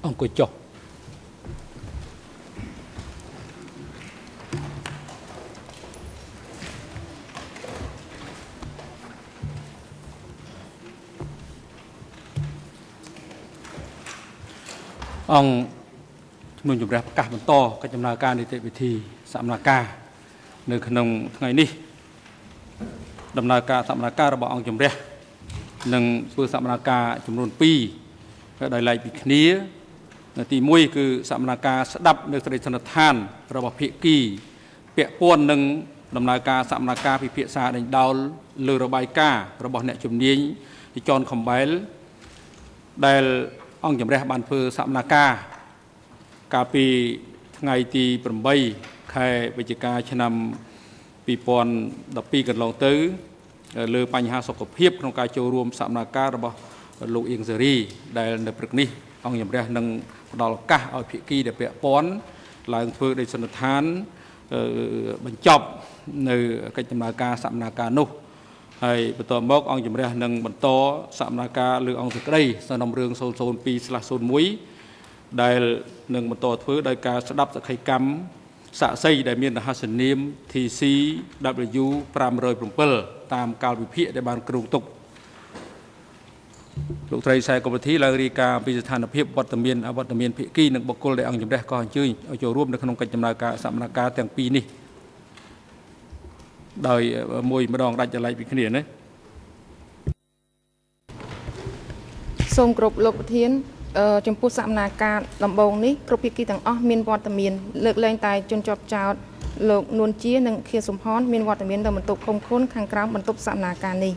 អង្គុយចុះអង្គជំនុំជម្រះប្រកាសបន្តកិច្ចដំណើរការនីតិវិធីសកម្មភាពនៅក្នុងថ្ងៃនេះដំណើរការសកម្មភាពរបស់អង្គជំរះនឹងធ្វើសកម្មភាពចំនួន2ដោយឡែកពីគ្នាទី1គឺសកម្មភាពស្ដាប់នៅសេចក្តីសន្និដ្ឋានរបស់ភាគីពាក់ព័ន្ធនឹងដំណើរការសកម្មភាពពិភាក្សាដេញដោលលើរបាយការណ៍របស់អ្នកជំនាញទីចនខំបែលដែលអង្គជំរះបានធ្វើសកម្មភាពកាលពីថ្ងៃទី8ខែវិច្ឆិកាឆ្នាំ2012កន្លងទៅលើបញ្ហាសុខភាពក្នុងការចូលរួមសកម្មភាពរបស់លោកអៀងសេរីដែលនៅព្រឹកនេះអង្គជំរះនឹងផ្ដល់ឱកាសឲ្យភាគីដែលពាក់ព័ន្ធឡើងធ្វើដោយសន្និដ្ឋានបញ្ចប់នៅកិច្ចដំណើរការសកម្មភាពនោះហើយបន្តមកអង្គជំរះនឹងបន្តសកម្មភាពលើអង្គសេចក្តីសំណុំរឿង 002/01 ដែលនឹងបន្តធ្វើដោយការស្ដាប់សក្ខីកម្មសាក្សីដែលមានរហស្សនាម TCW 507 តាមកាលវិភាគដែលបានគ្រោងទុកលោកត្រីខ្សែកុំវិធីឡើងរាយការណ៍ពីស្ថានភាពវត្តមានភាគីនិងបុគ្គលដែលអង្គជំរះក៏អញ្ជើញឲ្យចូលរួមនៅក្នុងកិច្ចដំណើរការសកម្មភាពទាំងពីរនេះដោយមួយម្ដងដាច់ចលែកពីគ្នាណាសូមគោរពលោកប្រធានចំពោះសកម្មភាពដំបូងនេះគ្រប់ភាគីទាំងអស់មានវត្តមានលើកលែងតែជនជាប់ចោតលោកនួនជានិងខៀវសំផនមានវត្តមាននៅបន្ទប់ឃុំឃុនខាងក្រោមបន្ទប់សកម្មភាពនេះ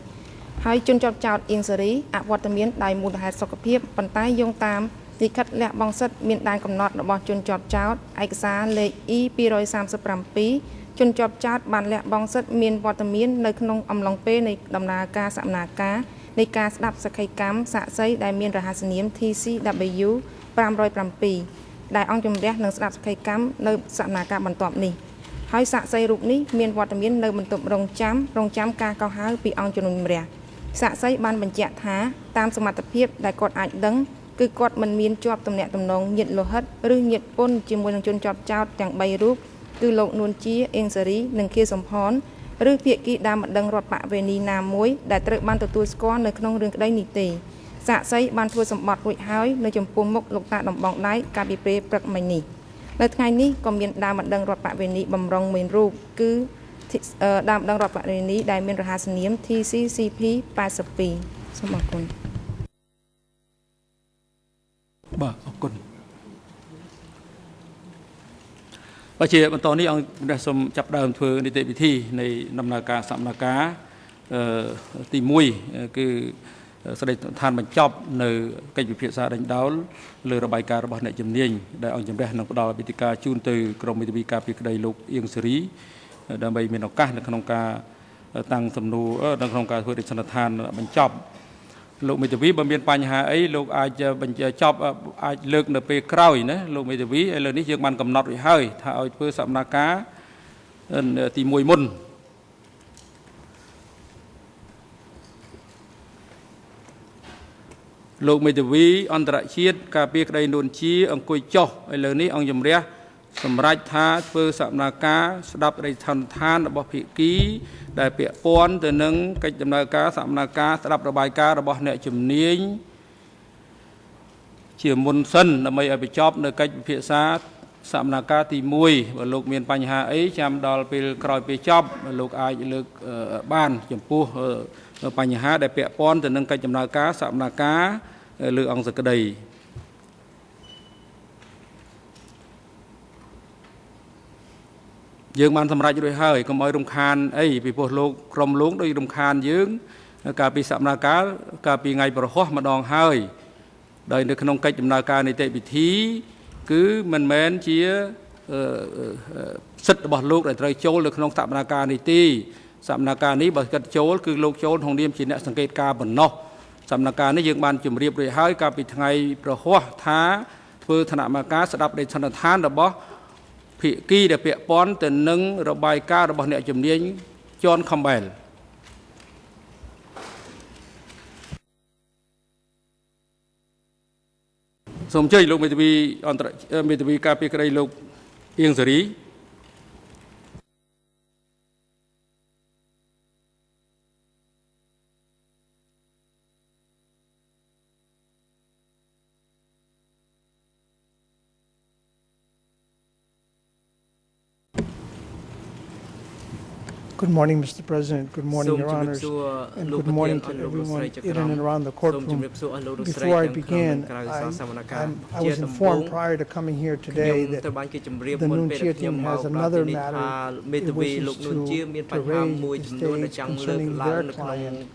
ហើយជនជាប់ចោតអៀងសេរីអវត្តមានដោយមូលហេតុសុខភាពប៉ុន្តែយោងតាមលិខិតលះបង់សិទ្ធិមានដែនកំណត់របស់ជនជាប់ចោតឯកសារលេខ E237 ជនជាប់ចោតបានលះបង់សិទ្ធិមានវត្តមាននៅក្នុងអំឡុងពេលនៃដំណើរការសកម្មភាពនៃការស្ដាប់សក្ខីកម្មសាក្សីដែលមានរហស្សនាម TCW 507 ដែលអង្គជំរះនឹងស្ដាប់សក្ខីកម្មនៅសកម្មភាពបន្ទាប់នេះហើយសាក្សីរូបនេះមានវត្តមាននៅបន្ទប់រងចាំការកោះហៅពីអង្គជំរះសាក្សីបានបញ្ជាក់ថាតាមសមត្ថភាពដែលគាត់អាចដឹងគឺគាត់មិនមានជាប់ទំនាក់ទំនងញាតិលោហិតឬញាតិពន្ធជាមួយនឹងជនជាប់ចោតទាំង3រូបគឺលោកនួនជាអៀងសេរីនិងខៀវសំផនឬភាគីដើមម្ដងរដ្ឋបវេនីណាមួយដែលត្រូវបានទទួលស្គាល់នៅក្នុងរឿងក្តីនេះទេសាក្សីបានធ្វើសម្បត្តិរួចហើយនៅចំពោះមុខលោកតាដំបងដៃកាលពីពេលព្រឹកមិញនេះនៅថ្ងៃនេះក៏មានដើមម្ដងរដ្ឋបវេនីបំរុងមួយរូបគឺដើមម្ដងរដ្ឋបវេនីដែលមានរហស្សនាម TCCP 82សូមអរគុណបាទអរគុណបើជាបន្តនេះអង្គជំរះសូមចាប់ដើមធ្វើនីតិវិធីនៃដំណើរការសកម្មភាពទី1គឺស្ដីដ្ឋានបញ្ចប់នៅកិច្ចពិភាក្សាដេញដោលលើរបាយការណ៍របស់អ្នកជំនាញដែលអង្គជំរះនឹងផ្ដល់វិធីការជូនទៅក្រមមេធាវីការពីក្តីលោកអៀងសេរីដើម្បីមានឱកាសនៅក្នុងការតាំងសំណួរនៅក្នុងការធ្វើកិច្ចសន្និដ្ឋានបញ្ចប់លោកមេធាវីបើមានបញ្ហាអីលោកអាចបញ្ចប់អាចលើកនៅពេលក្រោយណាលោកមេធាវីឥឡូវនេះយើងបានកំណត់រួចហើយថាឲ្យធ្វើសកម្មភាពទី1មុនលោកមេធាវីអន្តរជាតិការពីក្តីនួនជាអង្គុយចុះឥឡូវនេះអង្គជំរះសម្រាប់ថាធ្វើសកម្មភាពស្ដាប់ដីឋានឋានរបស់ភាគីដែលពាក់ព័ន្ធទៅនឹងកិច្ចដំណើរការសកម្មភាពស្ដាប់របាយការណ៍របស់អ្នកជំនាញជាមុនសិនដើម្បីឲ្យបញ្ចប់នៅកិច្ចពិភាក្សាសកម្មភាពទី1បើលោកមានបញ្ហាអីចាំដល់ពេលក្រោយពេលចប់លោកអាចលើកបានចំពោះបញ្ហាដែលពាក់ព័ន្ធទៅនឹងកិច្ចដំណើរការសកម្មភាពលើអង្គសក្តីយើងបានសម្រេចរួចហើយកុំឲ្យរំខានអីពីព្រោះលោកក្រុមលោកដូចរំខានយើងកាលពីសកម្មភាពកាលពីថ្ងៃប្រហោះម្ដងហើយដោយនៅក្នុងកិច្ចដំណើរការនីតិវិធីគឺមិនមែនជាសិទ្ធិរបស់លោកដែលត្រូវចូលនៅក្នុងសកម្មភាពនេះទេសកម្មភាពនេះបើគិតចូលគឺលោកចូលក្នុងនាមជាអ្នកសង្កេតការប៉ុណ្ណោះសកម្មភាពនេះយើងបានជម្រាបរួចហើយកាលពីថ្ងៃប្រហោះថាធ្វើឋានៈការស្ដាប់ដីឋានឋានរបស់ភាគីដែលពាក់ព័ន្ធទៅនឹងរបាយការណ៍របស់អ្នកជំនាញជន់ខំបែល សូមអញ្ជើញលោកមេធាវីអន្តរមេធាវីការពារក្តីលោកអៀងសេរី Good morning, Mr. President. Good morning, Your Honors. And good morning to everyone in and around the courtroom. Before I begin, I was informed prior to coming here today that the Nuncio team has another matter it wishes to raise the stage concerning their client,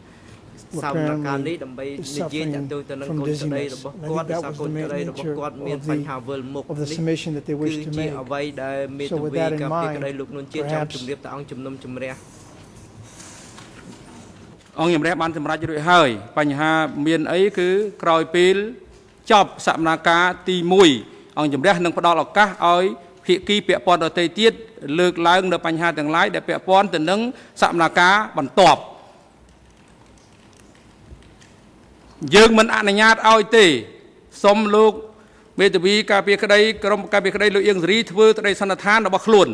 who apparently is suffering from dizziness. I think that was the main nature of the submission that they wish to make. So with that in mind, perhaps អង្គជំរះបានសម្រេចរួចហើយបញ្ហាមានអីគឺក្រោយពេលចប់សកម្មភាពទី1អង្គជំរះនឹងផ្ដល់ឱកាសឲ្យភាគីពាក់ព័ន្ធដទៃទៀតលើកឡើងនៅបញ្ហាទាំងឡាយដែលពាក់ព័ន្ធទៅនឹងសកម្មភាពបន្ទាប់យើងមិនអនុញ្ញាតឲ្យទេសូមលោកមេធាវីការពារក្តីក្រុមការពារក្តីលោកអៀងសេរីធ្វើក្តីសន្និដ្ឋានរបស់ខ្លួន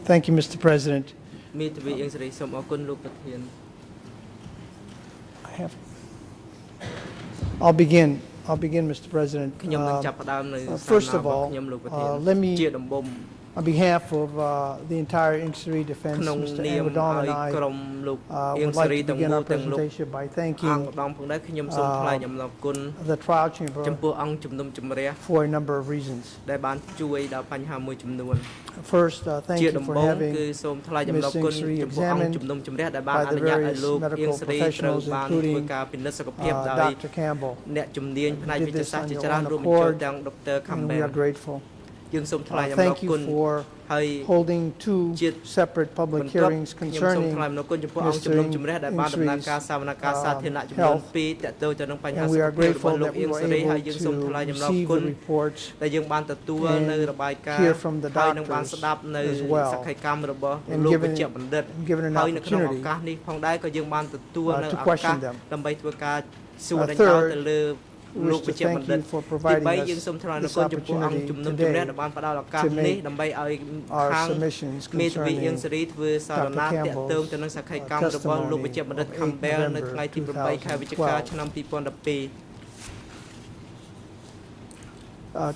Thank you, Mr. President. I'll begin, Mr. President. First of all, let me, on behalf of the entire Inksery defense, Mr. Anwadam and I would like to begin our presentation by thanking the trial chamber for a number of reasons. First, thank you for having Ms. Inksery examined by the various medical professionals, including Dr. Campbell. Did this on your own accord, and we are grateful. Thank you for holding two separate public hearings concerning Mr. Inksery's health, and we are grateful that we were able to receive the reports and hear from the doctors as well, and given an opportunity to question them. Third, we wish to thank you for providing us this opportunity today to make our submissions concerning Dr. Campbell's testimony of 8 November 2012.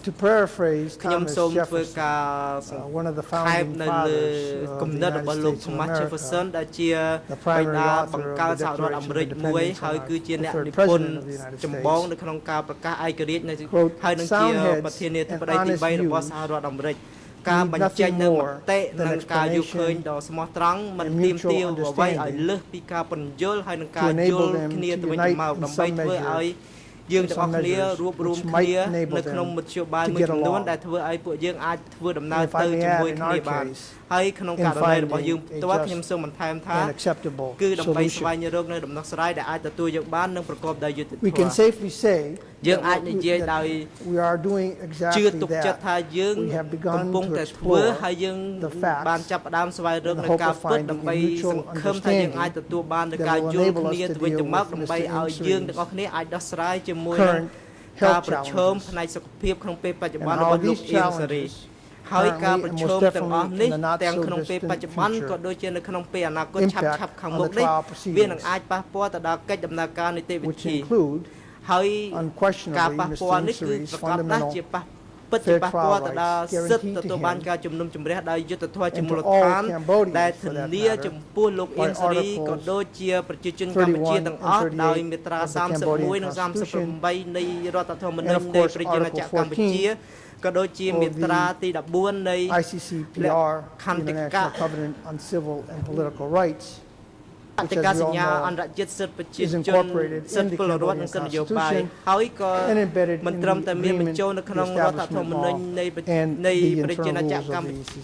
To paraphrase Thomas Jefferson, one of the founding fathers of the United States of America, the primary author of the Declaration of Independence, and the third president of the United States, quote, "Sound heads and honest views need nothing more than explanation and mutual understanding to enable them to unite in some measure which might enable them to get along. And if I may add, in our case, in finding a just and acceptable solution. We can safely say that we are doing exactly that. We have begun to explore the facts in the hope of finding a mutual understanding that will enable us to deal with Mr. Inksery's current health challenges. And all these challenges currently and most definitely in the not so distant future impact on the trial proceedings, which include unquestionably Mr. Inksery's fundamental fair trial rights guaranteed to him and to all Cambodians for that matter by Articles 31 and 38 of the Cambodian Constitution, and of course Article 14 for the ICCPR, International Covenant on Civil and Political Rights, which, as we all know, is incorporated in the Cambodian Constitution and embedded in the agreement, the establishment law, and the internal rules of the ECC.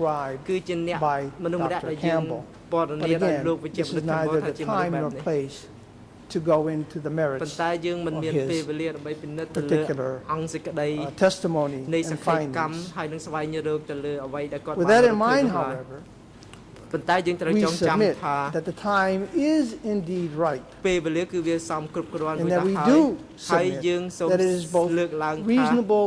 described គឺជាអ្នក by មនុស្សម្នាក់ Dr. ដែលយើង Campbell. ព័ត៌ But មានឲ្យ again, លោកវិជ្ជា this បណ្ឌិ is ត Campbell neither ថា the ជាមនុស្ស time បែប nor នេះ place to go into the ប៉ុ merits ន្តែយើងមិន of មាន his ពេលវេលាដើម្បីពិនិត្យទៅលើ particular អង្គសេចក្តី testimony នៃស and ក្ខីកម្ម findings. ហើយនឹងស្វែងរកទៅលើអ្វីដែលគាត់ With បាន that រ in កឃើញ mind, នោះឡើយ however, ប៉ុន្តែយើងត្រូវ we ចងចាំ submit ថា that the time is indeed right ពេលវេលាគឺវាសមគ្រប់គ្រាន់ and មួយ that ទៅ we ហើយ do ហើយយើង submit សូម that it is both លើកឡើងថា reasonable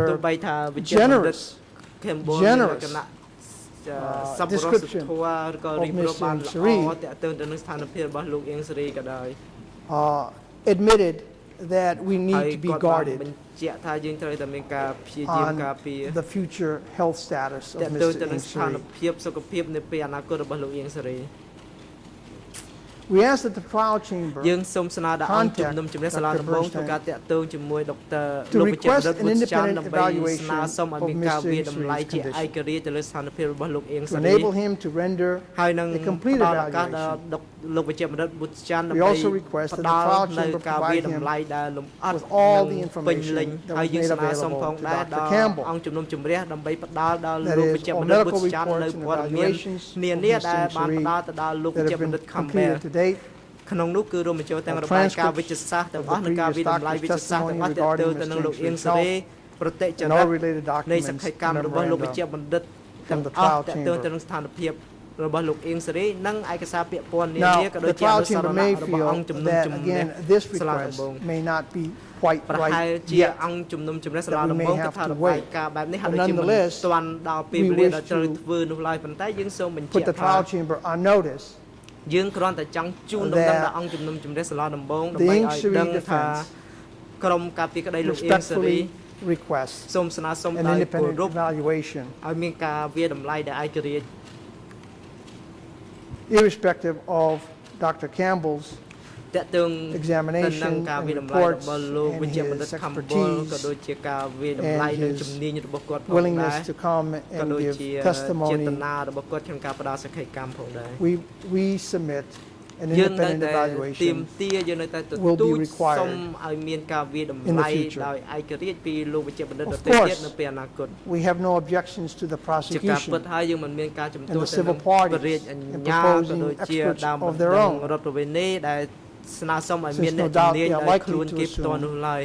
rather generous description of Ms. Singh Sri admitted that we need to be guarded បញ្ជាក់ថាយើងត្រូវតែមានការព្យាយាម on ការពារ the future health status តើ of ទៅ Mr. ទៅនឹង Ing ស្ថាន Sri. ភាពសុខភាពនៅពេលអនាគតរបស់លោកអៀងសេរី We ask that the trial chamber យើងសូមស្នើដល់អង្គជំនុំជម្រះសាលាដំបងធ្វើការតាក់ទងជាមួយដុកទ័រលោកវិជ្ជបណ្ឌិតបុត្រច័ន្ទដើម្បីស្នើសុំឲ្យមានការវិតម្លៃជាឯករាជ្យទៅលើស្ថានភាពរបស់លោកអៀង to សេរី enable him to render ហើយនឹង a complete ផ្ដល់ឱកាសដល់ evaluation លោកវិជ្ជបណ្ឌិតបុត្រច័ន្ទ We ដើម្បី also request that ផ្ដល់ the trial នៅ chamber ការវិ provide តម្លៃ him ដែលលំអិត with all the និងពេញ information លេញ that ហើយ was យើង made ស្នើសុំផង available to ដែរ Dr. ដល់ Campbell. អង្គជំនុំជម្រះដើម្បីផ្ដល់ដល់ That លោក is, វិជ្ជ all បណ្ឌិតបុ medical ត្រច័ន្ទ reports នៅ and ព័ត៌មាន evaluations នា of នាដែល Mr. បាន Sri ផ្ដល់ទៅដល់លោកវិ that ជ្ជ have បណ្ឌិ been ត Campbell completed to date, ក្នុងនោះគឺរួមបញ្ចូលទាំងរបាយការណ៍វិទ្យាសាស្ត្រទាំងអស់និងការវិតម្លៃវិទ្យាសាស្ត្រទាំងអស់ទាក់ទងទៅនឹងលោកអៀងសេរីប្រតិច and រិត all related នៃស documents ក្ខីកម្ម and របស់លោកវិជ្ជ memoranda បណ្ឌិតទាំង from the អស់ trial ទាក់ទងទៅ chamber. នឹងស្ថានភាពរបស់លោកអៀងសេរីនិងឯកសារពាក្យព័ន្ធនានា Now, ក៏ដូច the ជាអ trial នុស្សរ chamber ណៈ may របស់អង្គ feel ជំនុំ that, ជម្រះ again, this សាលាដំ request បង may not be quite ប្រហែល right ជា yet. អង្គជំនុំជម្រះសាលា that we ដំ may បងគឺ have ថា to របាយ wait. ការណ៍បែបនេះហាក់ But ដូចជាមិន nonetheless, ទាន់ដល់ពេល we វេលា wish ដែលត្រូវ to ធ្វើនោះឡើយប៉ុន្តែយើងសូមបញ្ជា Put ក់ the ថា trial chamber on notice យើងគ្រាន់តែចង់ជូនដំណឹងដល់អង្គជំនុំជម្រះសាលាដំបងដើម្បី Ing ឲ្យ Sri ដឹងថា defense ក្រុមការពារក្តីលោកអៀងសេរី respectfully request សូមស្នើសុំ an ដោយគោ independent រព evaluation ឲ្យមានការវាតម្លៃដែលឯករាជ្យ irrespective of Dr. Campbell's តាក់ទងទៅនឹង examination ការ and វាតម្លៃ reports របស់លោក and វិជ្ជបណ្ឌិត his ខំបុល expertise ក៏ដូចជាការវាតម្លៃ and និង his ជំនាញរបស់គាត់ផងដែរ willingness to come ក៏ and ដូច give ជាចេ testimony. តនារបស់គាត់ក្នុងការផ្ដល់សក្ខីកម្មផងដែរ We submit an យើងនៅ independent តែទៀម evaluation ទាយើងនៅតែទ will be ទូច required សុំឲ្យមានការវាតម្ in the លៃ future. ដោយឯករាជ្យពីលោកវិជ្ជបណ្ឌិត Of ដទៃទៀត course, នៅពេលអនាគត we have no objections to the ជាការពិត prosecution ហើយយើងមិនមានការជំ and ទាស់ the ទៅ civil នឹង parties បរិយាអ in ញ្ញាក៏ proposing ដូចជា experts ដើម of their នឹង own. រដ្ឋប្រវេណីដែលស្នើសុំឲ្យមាន Since អ្នក no ជំ doubt នាញ they are ដោយ likely ខ្លួន to គេផ្ទាល់ assume នោះឡើយ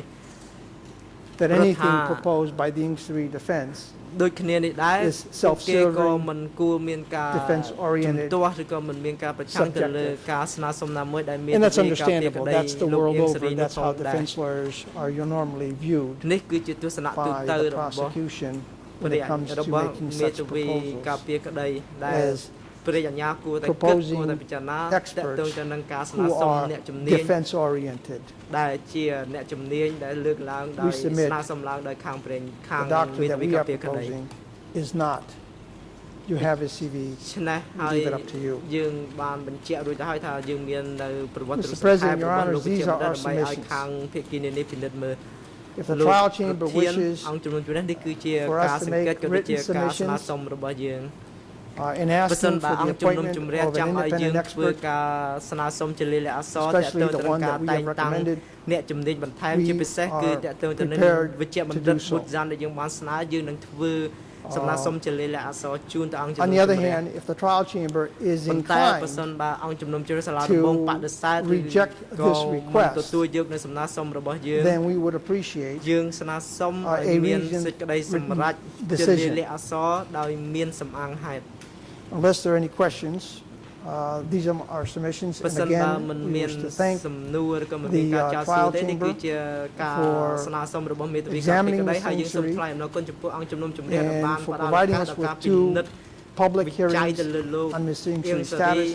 that But, anything proposed by the Ing Sri defense ដូចគ្នានេះដែរ is ពួកគេក៏ self-serving, មិនគួរមានការ defense ជំ oriented, ទាស់ឬក៏មិនមានការប្រឆាំងទៅលើ subjective. ការស្នើសុំណាមួយដែលមាន and that's ទិដ្ឋាការពារ understandable. ក្តី That's the លោក world អៀងសេរី over. នោះ That's ផង how ដែរ defense lawyers are normally viewed នេះគឺជាទស្សនៈទូ by ទៅ the របស់ prosecution ព្រះ when it comes រ to របស់ making មេ such ធាវីការ proposals ពារក្តីដែល as ព្រះអញ្ញាគួរតែគិត proposing គួរតែពិចារណាតាក់ទង experts ទៅនឹងការស្នើ who សុំ are អ្នកជំនាញ defense oriented. ដែលជាអ្នកជំនាញដែលលើកឡើងដោយ We submit ស្នើសុំឡើងដោយខាងព្រះខាង The doctor មេធា that វី we ការ are ពារក្តី proposing is not. You have his CV. ឆ្នេះហើយ Leave it up to you. យើងបានបញ្ជាក់រួចទៅហើយថាយើងមាននៅប្រវត្តិ Mr. រូបសង្ខេប President, Your របស់ Honors, លោកវិជ្ these ជា are បណ្ឌិត our ដើម្បីឲ្យ submissions. ខាងភាគីនានាពិនិត្យមើល If the លោក trial chamber ប្រធាន wishes អង្គជំនុំជម្រះនេះគឺជា for us ការ to សង្កេត make ក៏ដូចជា written ការស្នើ submissions សុំរបស់យើង and បើសិន asking បើ for អ the ង្គជំនុំ appointment ជម្រះ of ចង់ an ឲ្យយើង independent ធ្វើ expert, ការស្នើសុំជាលេខលិខិតអក្សរតាក់ទង especially ទៅ the នឹង one ការ that we តែង have តាំង recommended, អ្នកជំនាញបន្ថែម we ជាពិសេសគឺ are តាក់ទងទៅនឹង prepared វិជ្ជាបណ្ឌិត to do so. បុត្រសានដែលយើងបានស្នើយើងនឹងធ្វើសំណើសុំជាលេខលិខិតអក្សរជូនទៅអង្គជំនុំ On ជ the other ម្រះ hand, if the trial chamber is ប៉ុន្តែបើសិន inclined បើអង្គជំនុំជម្រះសាលាដំបងបដិសេធ to reject ក៏ this មិន request, ទទួលយកនៅសំណើសុំរបស់យើង then we would appreciate យើងស្នើសុំឲ្យ a មាន reasoned សេចក្តីសម្រេច written ជាលេខ decision. លិខិតអក្សរដោយមានសំអាងហេតុ Unless there are any questions, these are our submissions. បើ And សិនបើមិន again, we មាន wish to thank សំណួរឬក៏មិនមានការចោទសួរទេនេះគឺជាការស្នើសុំរបស់មេធាវីការពារក្តីហើយយើងសូមថ្លែងអំណរគុណចំពោះអង្គជំនុំជម្រះដែលបាន and ផ្ for ដល់ឱកា providing ស us ដល់ with ការពិ two និត្យ public វិច័យ hearings ទៅលើលោក on Mr. Ing អៀង Sri's សេរី status.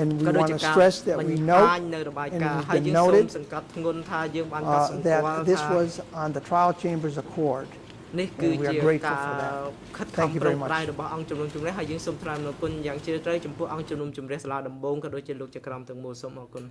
And we ក៏ដូច want ជា to ការ stress that បញ្ we ហាញ note នៅរបាយ and ការណ៍ it's ហើយ been យើងសូម noted សង្កត់ធ្ងន់ថាយើងបានកត់សម្គាល់ that this ថា was on the trial chamber's accord. នេះគឺជា grateful ការ for that. ខិតខំ Thank you ប្រឹ very ង much. ប្រែងរបស់អង្គជំនុំជម្រះហើយយើងសូមថ្លែងអំណរគុណយ៉ាងជ្រាលជ្រៅចំពោះអង្គជំនុំជម្រះសាលាដំបងក៏ដូចជាលោកចក្រមទាំងមូលសូមអរគុណ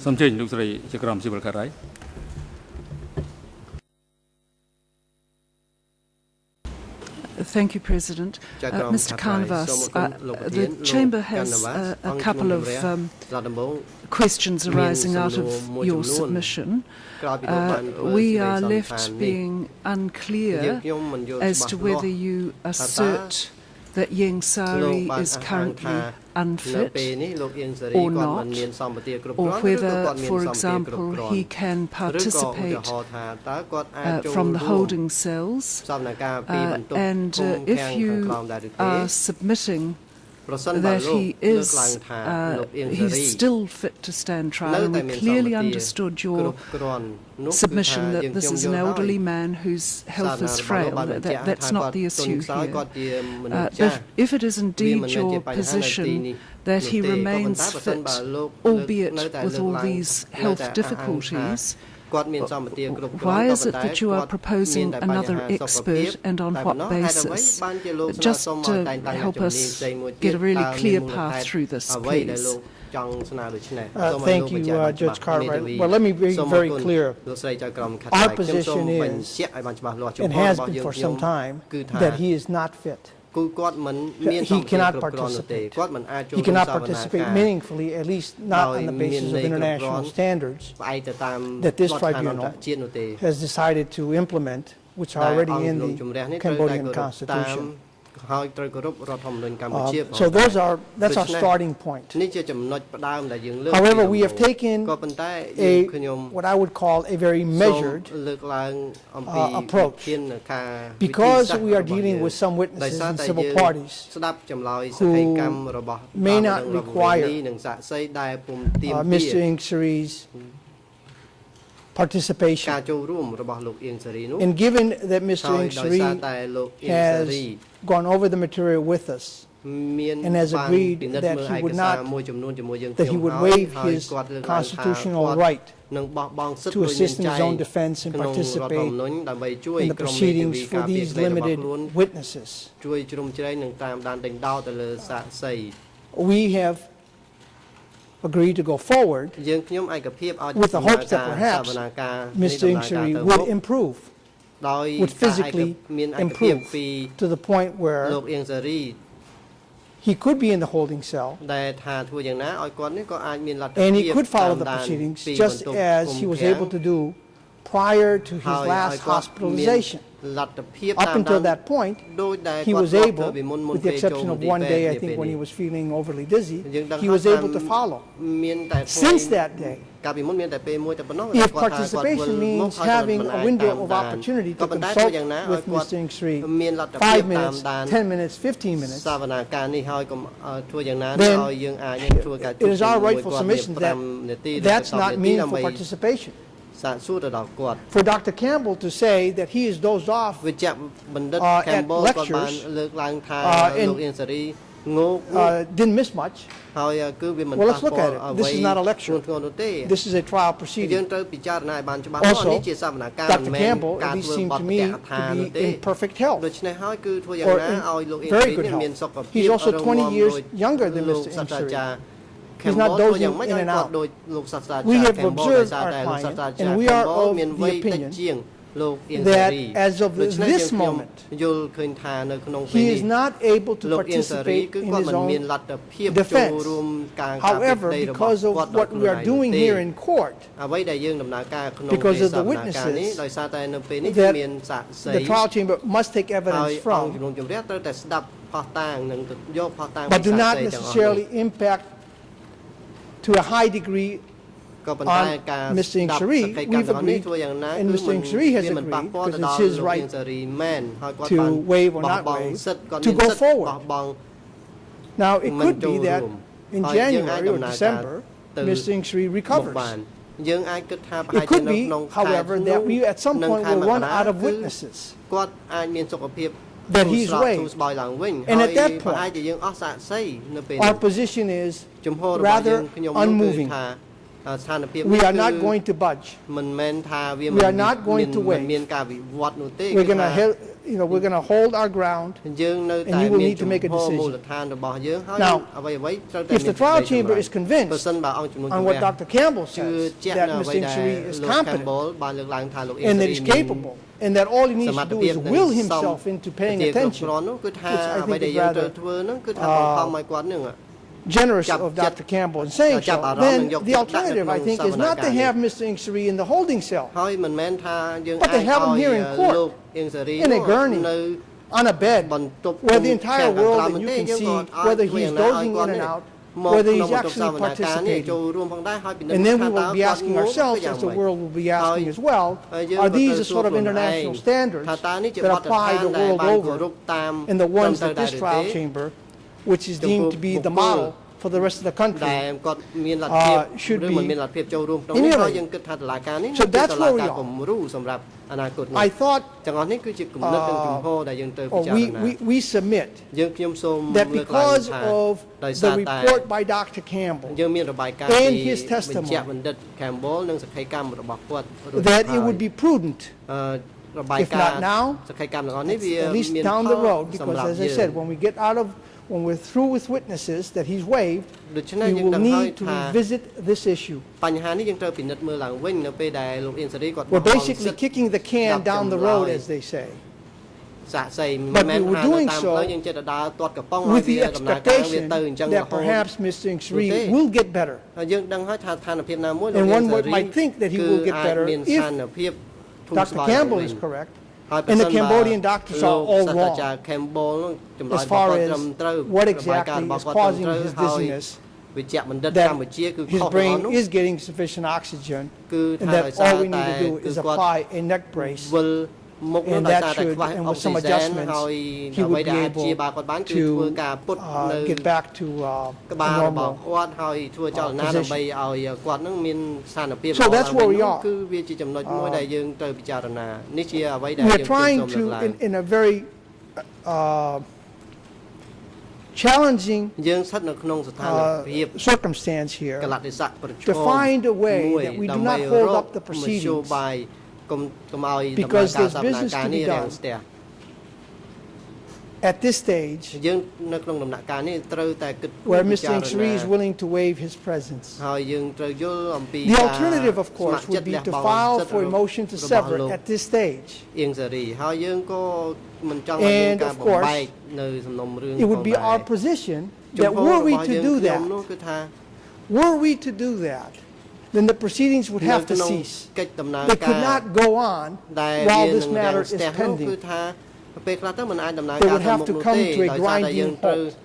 សូមជឿលោកស្រីជាក្រុមស៊ីវិលកាត់ហើយ Thank you, President. Mr. Canvas, the Chamber has a couple of questions arising out of your submission. We are left being unclear as to whether you assert that Ieng Sari is currently unfit or not, or whether, for example, he can participate from the holding cells, and if you are submitting that he is he's still fit to stand trial, and we clearly understood your submission that this is an elderly man whose health is frail. That's not the issue here. If it is indeed your position that he remains fit, albeit with all these health difficulties, why is it that you are proposing another expert, and on what basis? Just to help us get a really clear path through this, please. Thank you, Judge Cartwright. Well, let me be very clear. Our position is, and has been for some time, that he is not fit. He cannot participate. He cannot participate meaningfully, at least not on the basis of international standards that this tribunal has decided to implement, which are already in the Cambodian constitution. So that's our starting point. However, we have taken what I would call a very measured approach, because we are dealing with some witnesses and civil parties who may not require Mr. Ieng Sari's participation. And given that Mr. Ieng Sari has gone over the material with us and has agreed that he would waive his constitutional right to assist in his own defense and participate in the proceedings for these limited witnesses, we have agreed to go forward with the hopes that perhaps Mr. Ieng Sari would improve, would physically improve to the point where he could be in the holding cell and he could follow the proceedings just as he was able to do prior to his last hospitalization. Up until that point, he was able, with the exception of one day, I think, when he was feeling overly dizzy, he was able to follow. Since that day, if participation means having a window of opportunity to consult with Mr. Ieng Sari 5 minutes, 10 minutes, 15 minutes, then it is our rightful submission that that's not meaningful participation. For Dr. Campbell to say that he is dozed off at lectures and didn't miss much. Well, let's look at it. This is not a lecture. This is a trial proceeding. Also, Dr. Campbell, at least seemed to me to be in perfect health, or in very good health. He's also 20 years younger than Mr. Ieng Sari. He's not dozing in and out. We have observed our client, and we are of the opinion that as of this moment, he is not able to participate in his own defense. However, because of what we are doing here in court, because of the witnesses that the trial chamber must take evidence from, but do not necessarily impact to a high degree on Mr. Ieng Sari, we've agreed, and Mr. Ieng Sari has agreed, because it's his right to waive or not waive, to go forward. Now, it could be that in January or December, Mr. Ieng Sari recovers. It could be, however, that we at some point will run out of witnesses that he's waived. And at that point, our position is rather unmoving. We are not going to budge. We are not going to waive. We're going to we're going to hold our ground, and you will need to make a decision. Now, if the trial chamber is convinced on what Dr. Campbell says, that Mr. Ingsiri is competent and that he's capable, and that all he needs to do is will himself into paying attention, which I think is rather generous of Dr. Campbell in saying so, then the alternative, I think, is not to have Mr. Ingsiri in the holding cell, but to have him here in court, in a gurney, on a bed, where the entire world, and you can see whether he's dozing in and out, whether he's actually participating. And then we will be asking ourselves, as the world will be asking as well, are these the sort of international standards that apply the world over, and the ones that this trial chamber, which is deemed to be the model for the rest of the country, should be emulated. So that's where we are. I thought, we submit that because of the report by Dr. Campbell and his testimony, that it would be prudent, if not now, at least down the road, because as I said, when we're through with witnesses that he's waived, we will need to revisit this issue. We're basically kicking the can down the road, as they say. But we were doing so with the expectation that perhaps Mr. Ingsiri will get better. And one might think that he will get better if Dr. Campbell is correct. And the Cambodian doctors are all wrong as far as what exactly is causing his dizziness, that his brain is getting sufficient oxygen, and that all we need to do is apply a neck brace, and that should, and with some adjustments, he would be able to get back to normal position. So that's where we are. We're trying to, in a very challenging circumstance here, to find a way that we do not hold up the proceedings, because there's business to be done. At this stage, where Mr. Ingsiri is willing to waive his presence. The alternative, of course, would be to file for a motion to sever at this stage. And, of course, it would be our position that were we to do that, then the proceedings would have to cease. They could not go on while this matter is pending. They would have to come to a grinding halt.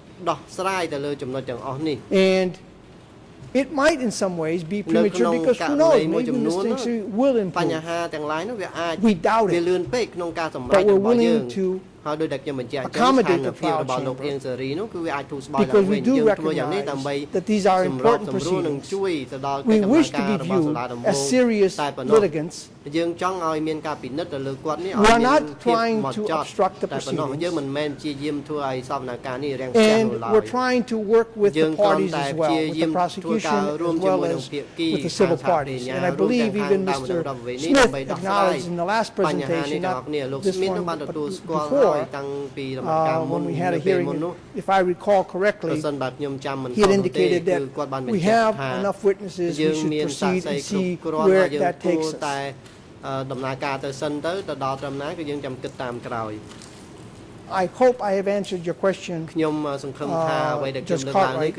And it might in some ways be premature, because who knows, maybe Mr. Ingsiri will improve. We doubt it, but we're willing to accommodate the trial chamber, because we do recognize that these are important proceedings. We wish to be viewed as serious litigants. We are not trying to obstruct the proceedings, and we're trying to work with the parties as well, with the prosecution as well as with the civil parties. And I believe even Mr. Smith acknowledged in the last presentation, not this one, but before, when we had a hearing, if I recall correctly, he had indicated that we have enough witnesses, we should proceed and see where that takes us. I hope I have answered your question, Judge Cartwright.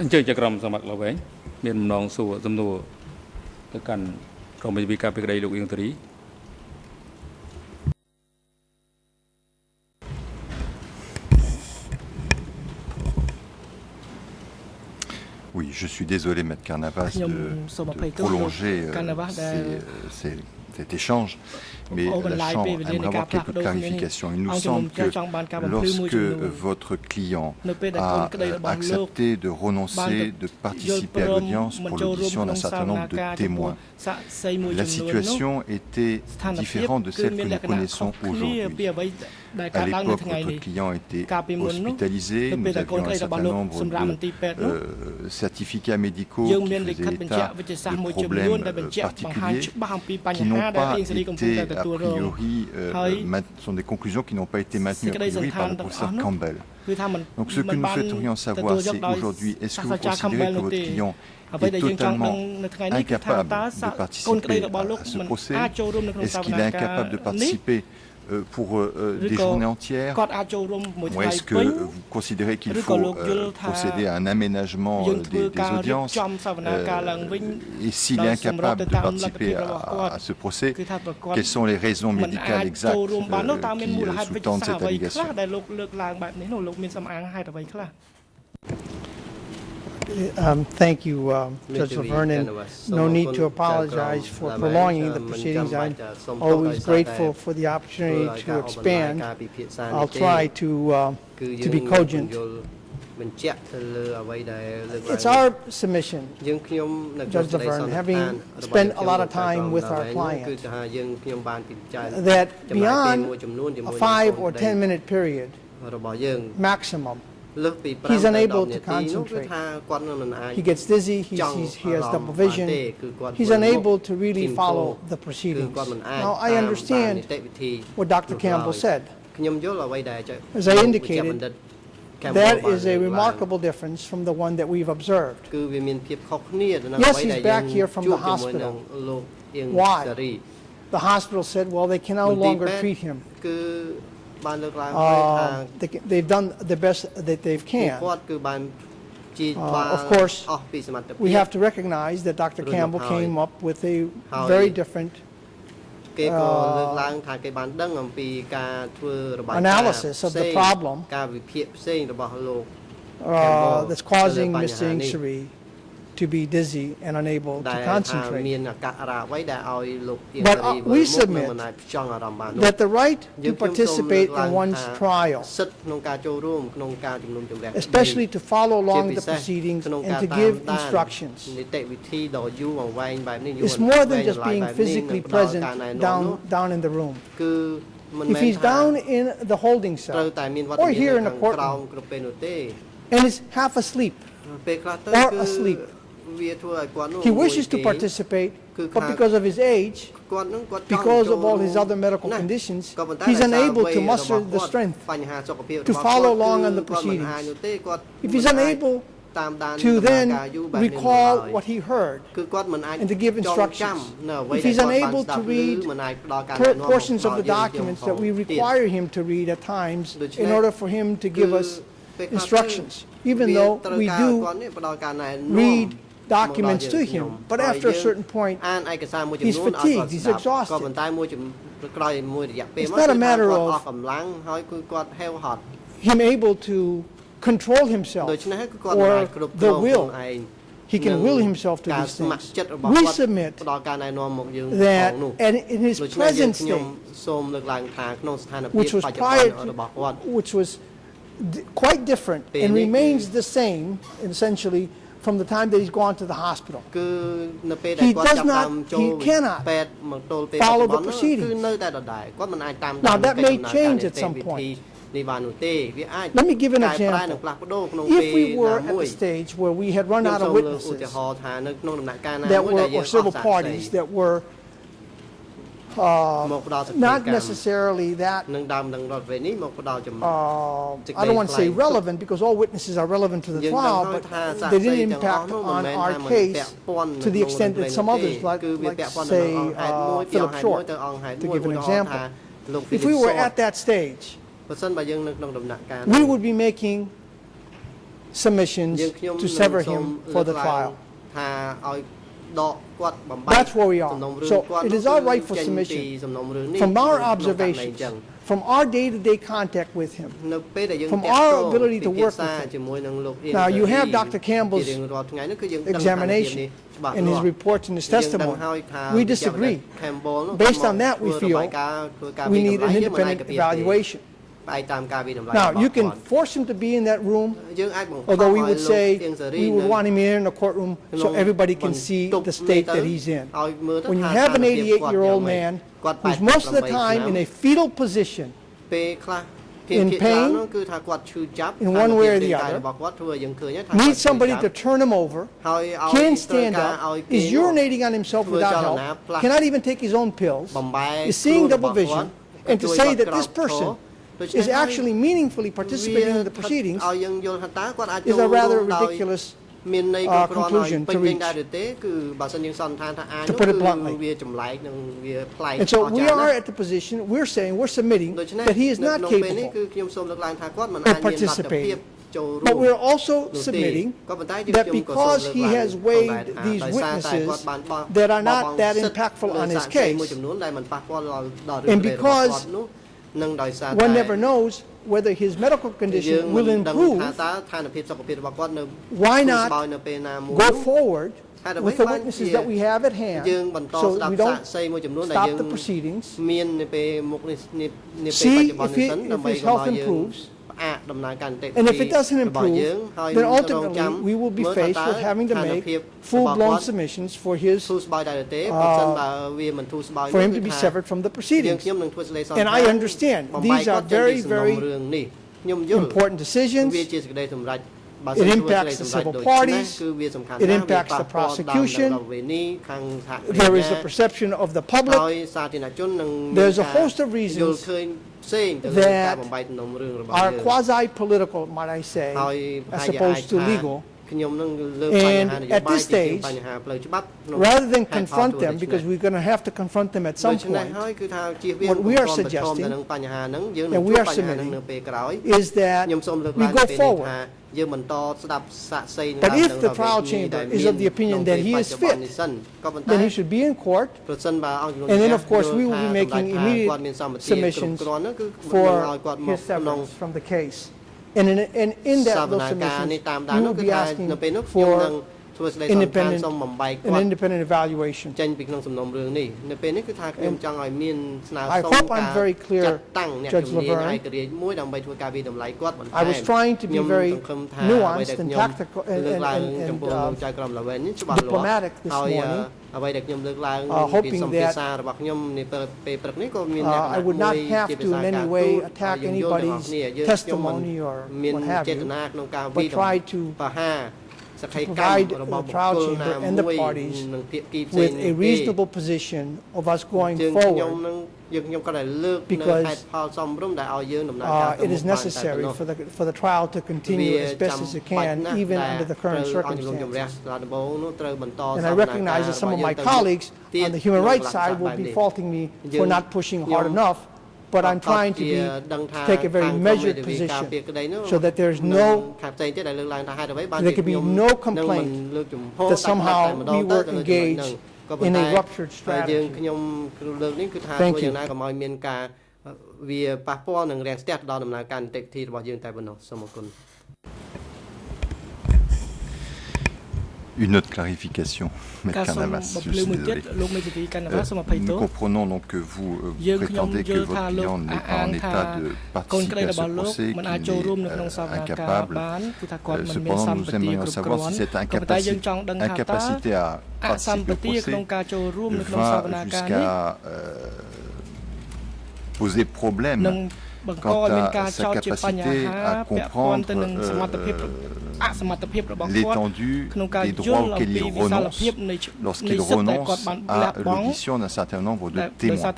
អញ្ជើញចក្រមសមត្ថលោកវិញមានបំណងសួរសំណួរទៅកាន់ក្រមវិទ្យាការពីក្តីលោកអៀងតារី Oui, je suis désolé, Maître Carnavas, de prolonger cet échange, mais la Chambre aimerait avoir quelques clarifications. Il nous semble que lorsque votre client a accepté de renoncer, de participer à l'audience pour l'audition d'un certain nombre de témoins, la situation était différente de celle que nous connaissons aujourd'hui. À l'époque, votre client était hospitalisé, nous avions un certain nombre de certificats médicaux qui faisaient état de problèmes particuliers qui n'ont pas été, a priori, sont des conclusions qui n'ont pas été maintenues a priori par le professeur Campbell. Donc ce que nous souhaiterions savoir, c'est aujourd'hui, est-ce que vous considérez que votre client est totalement incapable de participer à ce procès? Est-ce qu'il est incapable de participer pour des journées entières, ou est-ce que vous considérez qu'il faut procéder à un aménagement des audiences et s'il est incapable de participer à ce procès, quelles sont les raisons médicales exactes qui sous-tendent cette allégation? Thank you, Judge Laverne. No need to apologize for prolonging the proceedings. I'm always grateful for the opportunity to expand. I'll try to be cogent. It's our submission, Judge Laverne, having spent a lot of time with our client, that beyond a 5 or 10 minute period maximum, he's unable to concentrate. He gets dizzy, he has double vision. He's unable to really follow the proceedings. Now, I understand what Dr. Campbell said. As I indicated, that is a remarkable difference from the one that we've observed. Yes, he's back here from the hospital. Why? The hospital said, well, they can no longer treat him. They've done the best that they can. Of course, we have to recognize that Dr. Campbell came up with a very different analysis of the problem that's causing Mr. Ingsiri to be dizzy and unable to concentrate. But we submit that the right to participate in one's trial, especially to follow along the proceedings and to give instructions, is more than just being physically present down in the room. If he's down in the holding cell or here in the courtroom and is half asleep or asleep, he wishes to participate, but because of his age, because of all his other medical conditions, he's unable to muster the strength to follow along on the proceedings. If he's unable to then recall what he heard and to give instructions, if he's unable to read portions of the documents that we require him to read at times in order for him to give us instructions, even though we do read documents to him, but after a certain point, he's fatigued, he's exhausted. It's not a matter of him able to control himself or the will. He can will himself to these things. We submit that in his present state, which was which was quite different and remains the same, essentially, from the time that he's gone to the hospital. He cannot follow the proceedings. Now, that may change at some point. Let me give an example. If we were at the stage where we had run out of witnesses that were, or civil parties that were not necessarily that, I don't want to say relevant, because all witnesses are relevant to the trial, but they didn't impact on our case to the extent that some others, like say Philip Short, to give an example. If we were at that stage, we would be making submissions to sever him for the trial. That's where we are. So it is all right for submission. From our observations, from our day-to-day contact with him, from our ability to work with him. Now you have Dr. Campbell's examination and his reports and his testimony. We disagree. Based on that, we feel we need an independent evaluation. Now, you can force him to be in that room, although we would say we would want him here in the courtroom so everybody can see the state that he's in. When you have an 88-year-old man who's most of the time in a fetal position, in pain, in one way or the other, needs somebody to turn him over, can't stand up, is urinating on himself without help, cannot even take his own pills, is seeing double vision, and to say that this person is actually meaningfully participating in the proceedings is a rather ridiculous conclusion to reach, to put it bluntly. And so we are at the position, we're saying, we're submitting that he is not capable of participating. But we're also submitting that because he has weighed these witnesses that are not that impactful on his case, and because one never knows whether his medical condition will improve, why not go forward with the witnesses that we have at hand so we don't stop the proceedings, see if his health improves, and if it doesn't improve, then ultimately we will be faced with having to make full-blown submissions for his, for him to be severed from the proceedings. And I understand these are very, very important decisions. It impacts the civil parties. It impacts the prosecution. There is a perception of the public. There's a host of reasons that are quasi-political, might I say, as opposed to legal. And at this stage, rather than confront them, because we're going to have to confront them at some point, what we are suggesting, and we are submitting, is that we go forward. But if the trial chamber is of the opinion that he is fit, then he should be in court, and then of course we will be making immediate submissions for his severance from the case. And in that, those submissions, we will be asking for an independent evaluation. I hope I'm very clear, Judge Laverne. I was trying to be very nuanced and tactical and diplomatic this morning, hoping that I would not have to in any way attack anybody's testimony or what have you, but try to provide the trial chamber and the parties with a reasonable position of us going forward, because it is necessary for the trial to continue as best as it can, even under the current circumstances. And I recognize that some of my colleagues on the human rights side will be faulting me for not pushing hard enough, but I'm trying to take a very measured position so that there could be no complaint that somehow we were engaged in a ruptured strategy. Thank you. Une autre clarification, Maître Canavas, je suis désolé. Nous comprenons donc que vous prétendez que votre client n'est pas en état de participer à ce procès, qu'il est incapable. Cependant, nous aimerions savoir si cette incapacité à participer au procès va jusqu'à poser problème quant à sa capacité à comprendre l'étendue des droits auxquels il renonce lorsqu'il renonce à l'audition d'un certain nombre de témoins.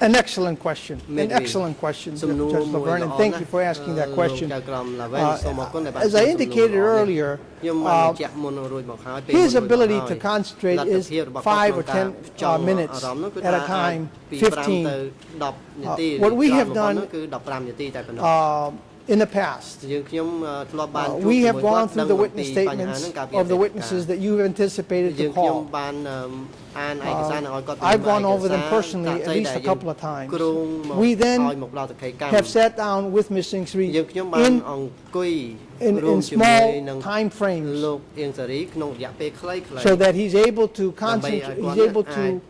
An excellent question. An excellent question, Judge Laverne, and thank you for asking that question. As I indicated earlier, his ability to concentrate is 5 or 10 minutes at a time, 15. What we have done in the past, we have gone through the witness statements of the witnesses that you have anticipated to call. I've gone over them personally at least a couple of times. We then have sat down with Ms. Sing Sri in small time frames so that he's able to concentrate, he's able to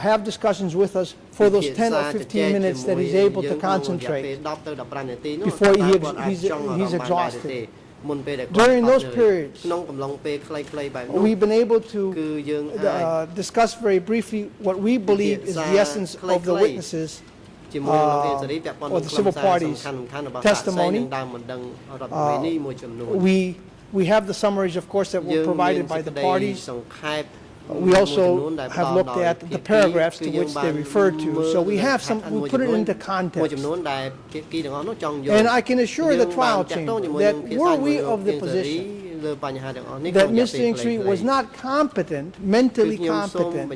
have discussions with us for those 10 or 15 minutes that he's able to concentrate before he's exhausted. During those periods, we've been able to discuss very briefly what we believe is the essence of the witnesses or the civil parties' testimony. We have the summaries, of course, that were provided by the parties. We also have looked at the paragraphs to which they refer to. So we have we put it into context. And I can assure the trial chamber that were we of the position that Ms. Sing Sri was not competent, mentally competent,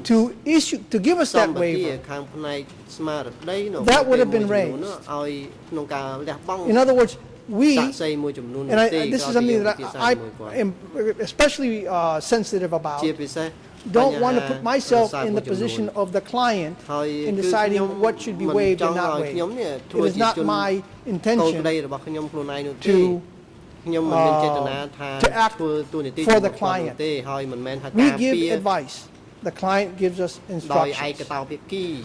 to give us that waiver, that would have been raised. In other words, this is something that I am especially sensitive about. Don't want to put myself in the position of the client in deciding what should be waived and not waived. It is not my intention to act for the client. We give advice. The client gives us instructions.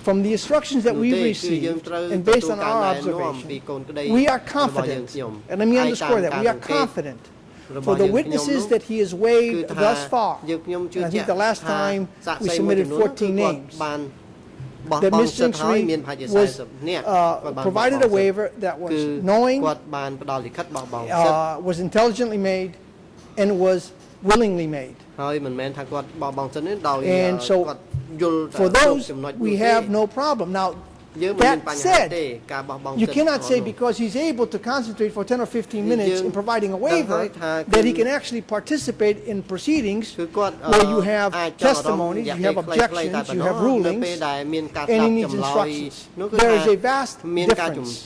From the instructions that we received, and based on our observation, we are confident, and let me underscore that, we are confident for the witnesses that he has waived thus far. And I think the last time we submitted 14 names, that Ms. Sing Sri was provided a waiver that was knowing, was intelligently made, and was willingly made. And so for those, we have no problem. Now, that said, you cannot say because he's able to concentrate for 10 or 15 minutes in providing a waiver that he can actually participate in proceedings where you have testimonies, you have objections, you have rulings, and he needs instructions. There is a vast difference.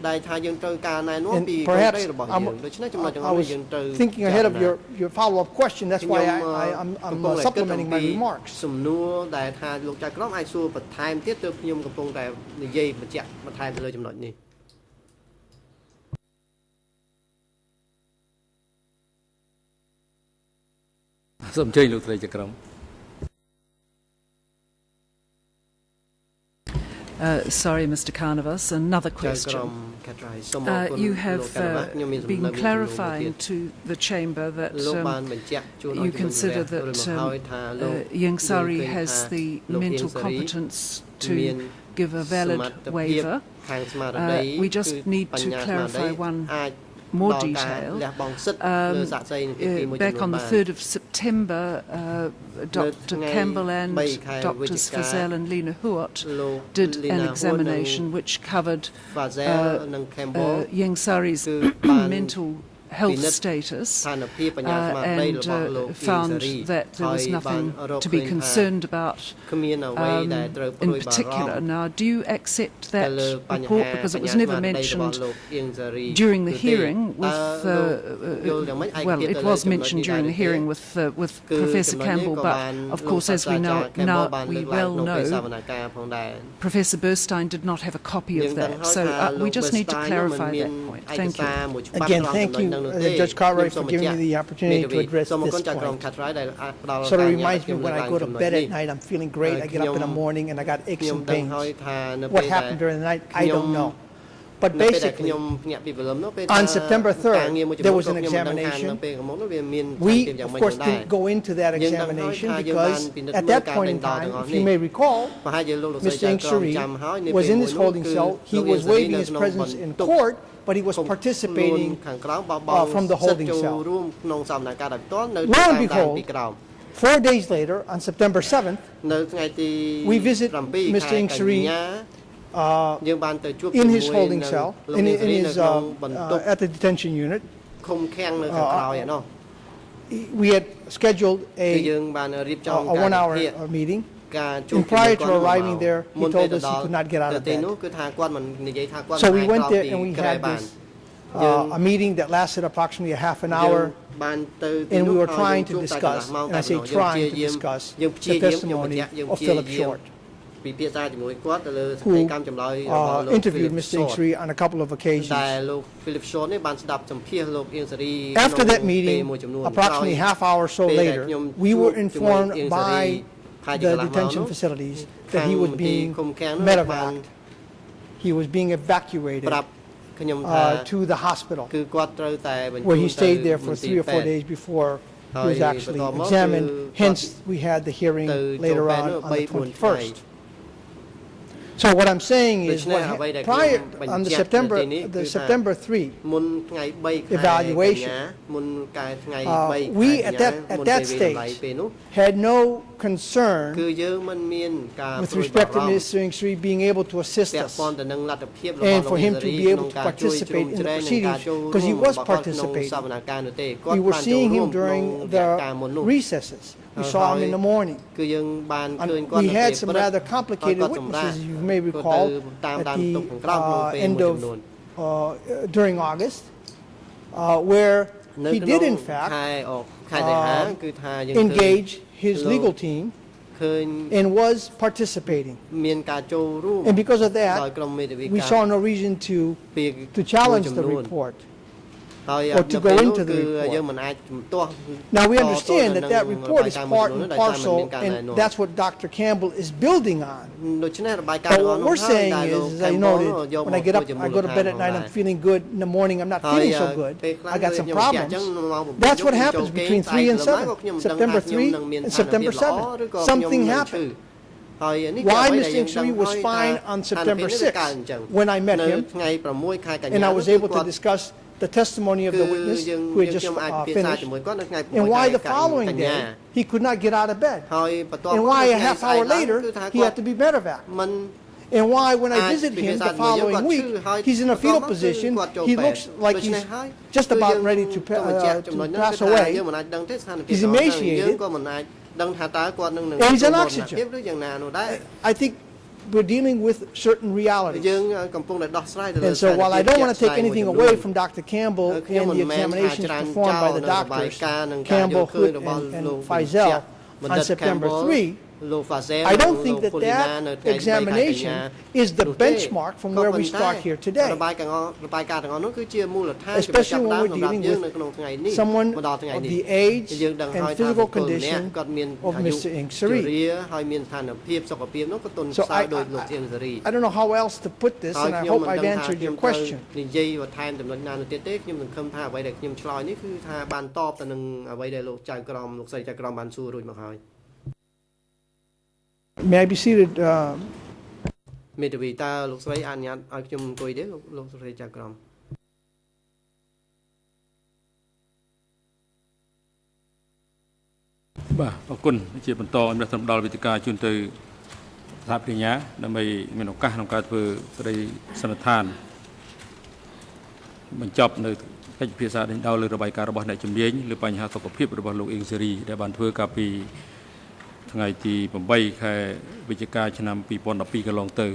And perhaps I was thinking ahead of your follow-up question. That's why I'm supplementing my remarks. សូមអញ្ជើញលោកស្រីចក្រម Sorry, Mr. Carnivas, another question. You have been clarifying to the Chamber that you consider that Ieng Sari has the mental competence to give a valid waiver. We just need to clarify one more detail. Back on the 3rd of September, Dr. Campbell and Drs. Fazell and Lena Huot did an examination which covered Ieng Sari's mental health status and found that there was nothing to be concerned about in particular. Now, do you accept that report? Because it was never mentioned during the hearing with, well, it was mentioned during the hearing with Professor Campbell, but of course, as we know, we well know, Professor Burstein did not have a copy of that. So we just need to clarify that point. Thank you. Again, thank you, Judge Cartwright, for giving me the opportunity to address this point. Sort of reminds me when I go to bed at night, I'm feeling great. I get up in the morning and I got aches and pains. What happened during the night, I don't know. But basically, on September 3rd, there was an examination. We, of course, didn't go into that examination because at that point in time, if you may recall, Mr. Ieng Sari was in his holding cell. He was waiving his presence in court, but he was participating from the holding cell. Lo and behold, 4 days later, on September 7th, we visit Mr. Ieng Sary in his holding cell, in his, at the detention unit. We had scheduled a 1-hour meeting. And prior to arriving there, he told us he could not get out of bed. So we went there and we had this, a meeting that lasted approximately a half an hour, and we were trying to discuss, and I say trying to discuss, the testimony of Philip Short, who interviewed Mr. Ieng Sary on a couple of occasions. After that meeting, approximately a half hour or so later, we were informed by the detention facilities that he was being medevaced. He was being evacuated to the hospital, where he stayed there for 3 or 4 days before he was actually examined. Hence, we had the hearing later on the 21st. So what I'm saying is, prior on the September 3 evaluation, we at that stage had no concern with respect to Mr. Ieng Sary being able to assist us and for him to be able to participate in the proceedings, because he was participating. We were seeing him during the recesses. We saw him in the morning. We had some rather complicated witnesses, you may recall, at the end of, during August, where he did in fact engage his legal team and was participating. And because of that, we saw no reason to challenge the report or to go into the report. Now we understand that report is part and parcel, and that's what Dr. Campbell is building on. But what we're saying is, as I noted, when I get up, I go to bed at night, I'm feeling good. In the morning, I'm not feeling so good. I got some problems. That's what happens between 3 and 7, September 3 and September 7. Something happened. Why Mr. Ieng Sary was fine on September 6 when I met him, and I was able to discuss the testimony of the witness who had just finished, and why the following day he could not get out of bed, and why a half hour later he had to be medevaced, and why when I visited him the following week he's in a fetal position, he looks like he's just about ready to pass away, he's emaciated, and he's on oxygen. I think we're dealing with certain realities. And so while I don't want to take anything away from Dr. Campbell and the examinations performed by the doctors, Campbell, Hood, and Feisel on September 3, I don't think that examination is the benchmark from where we start here today, especially when we're dealing with someone of the age and physical condition of Mr. Ieng Sary. So I don't know how else to put this, and I hope I've answered your question. May I be seated? មេធាវីតើលោកស្រីអនុញ្ញាតឲ្យខ្ញុំអង្គុយទេលោកស្រីចៅក្រមបាទអរគុណជាបន្តអមរះសម្ដល់វិទ្យការជូនទៅសហប្រញ្ញាដើម្បីមានឱកាសក្នុងការធ្វើសេរីសន្និដ្ឋានបញ្ចប់នៅកិច្ចពិភាក្សានេះដោយលើរបាយការណ៍របស់អ្នកជំនាញលើបញ្ហាសុខភាពរបស់លោកអៀងសេរីដែលបានធ្វើកាលពីថ្ងៃទី8ខែវិច្ឆិកាឆ្នាំ2012កន្លងទៅ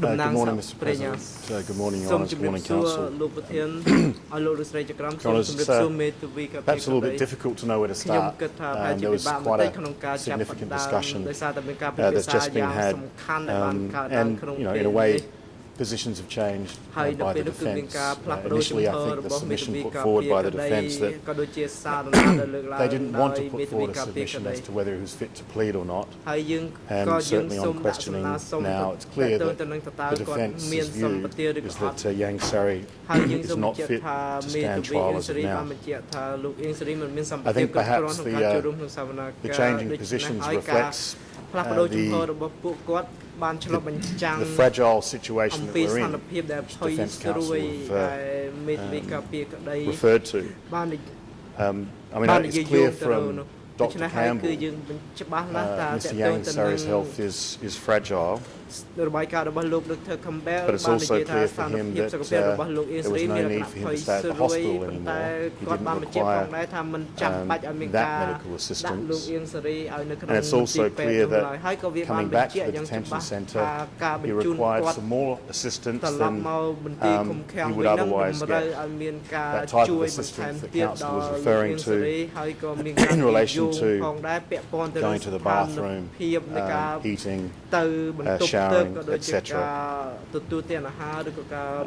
Good morning, Mr. President. Good morning, Your Honours. Good morning, Council. Perhaps a little bit difficult to know where to start. There was quite a significant discussion that's just been had, and in a way, positions have changed by the defence. Initially, I think the submission put forward by the defence that they didn't want to put forward a submission as to whether he was fit to plead or not. And certainly on questioning now, it's clear that the defence's view is that Ieng Sary is not fit to stand trial as of now. I think perhaps the change in positions reflects the fragile situation that we're in, which the Defence Council have referred to. I mean, it's clear from Dr. Campbell, Mr. Yang Sari's health is fragile. But it's also clear for him that there was no need for him to stay at the hospital anymore. He didn't require that medical assistance. And it's also clear that coming back to the detention centre, he required some more assistance than he would otherwise get. That type of assistance the Council was referring to in relation to going to the bathroom, eating, showering, etc.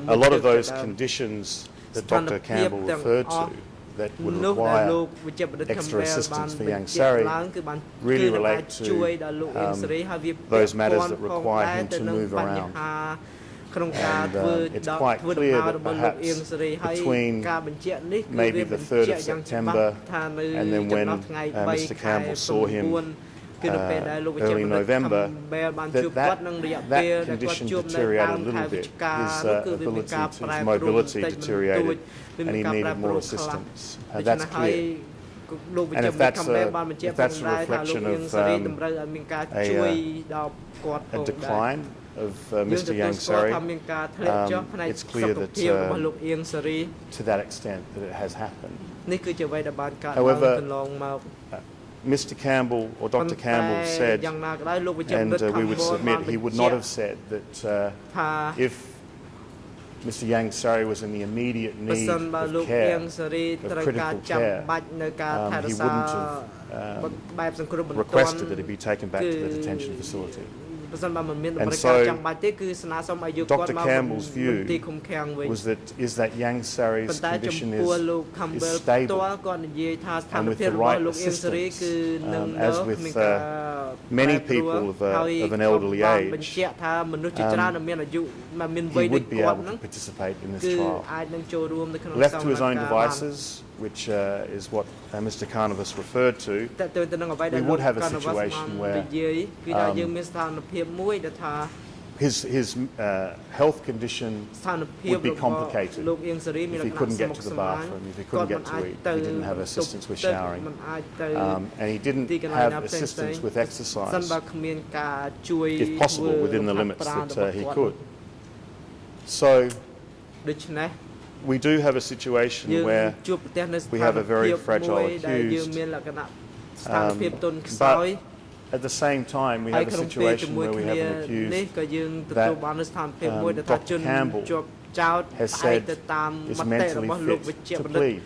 A lot of those conditions that Dr. Campbell referred to that would require extra assistance for Yang Sari really relate to those matters that require him to move around. And it's quite clear that perhaps between maybe the 3rd of September and then when Mr. Campbell saw him early November, that condition deteriorated a little bit. His mobility deteriorated and he needed more assistance. That's clear. And if that's a reflection of a decline of Mr. Yang Sari, it's clear that to that extent that it has happened. However, Mr. Campbell or Dr. Campbell said, and we would submit he would not have said that if Mr. Yang Sari was in the immediate need of care, of critical care, he wouldn't have requested that he be taken back to the detention facility. And so Dr. Campbell's view was that Yang Sari's condition is stable, and with the right assistance, as with many people of an elderly age, he would be able to participate in this trial. Left to his own devices, which is what Mr. Carnivus referred to, we would have a situation where his health condition would be complicated if he couldn't get to the bathroom, if he couldn't get to eat, if he didn't have assistance with showering, and he didn't have assistance with exercise, if possible, within the limits that he could. So we do have a situation where we have a very fragile accused, but at the same time we have a situation where we have an accused that Dr. Campbell has said is mentally fit to plead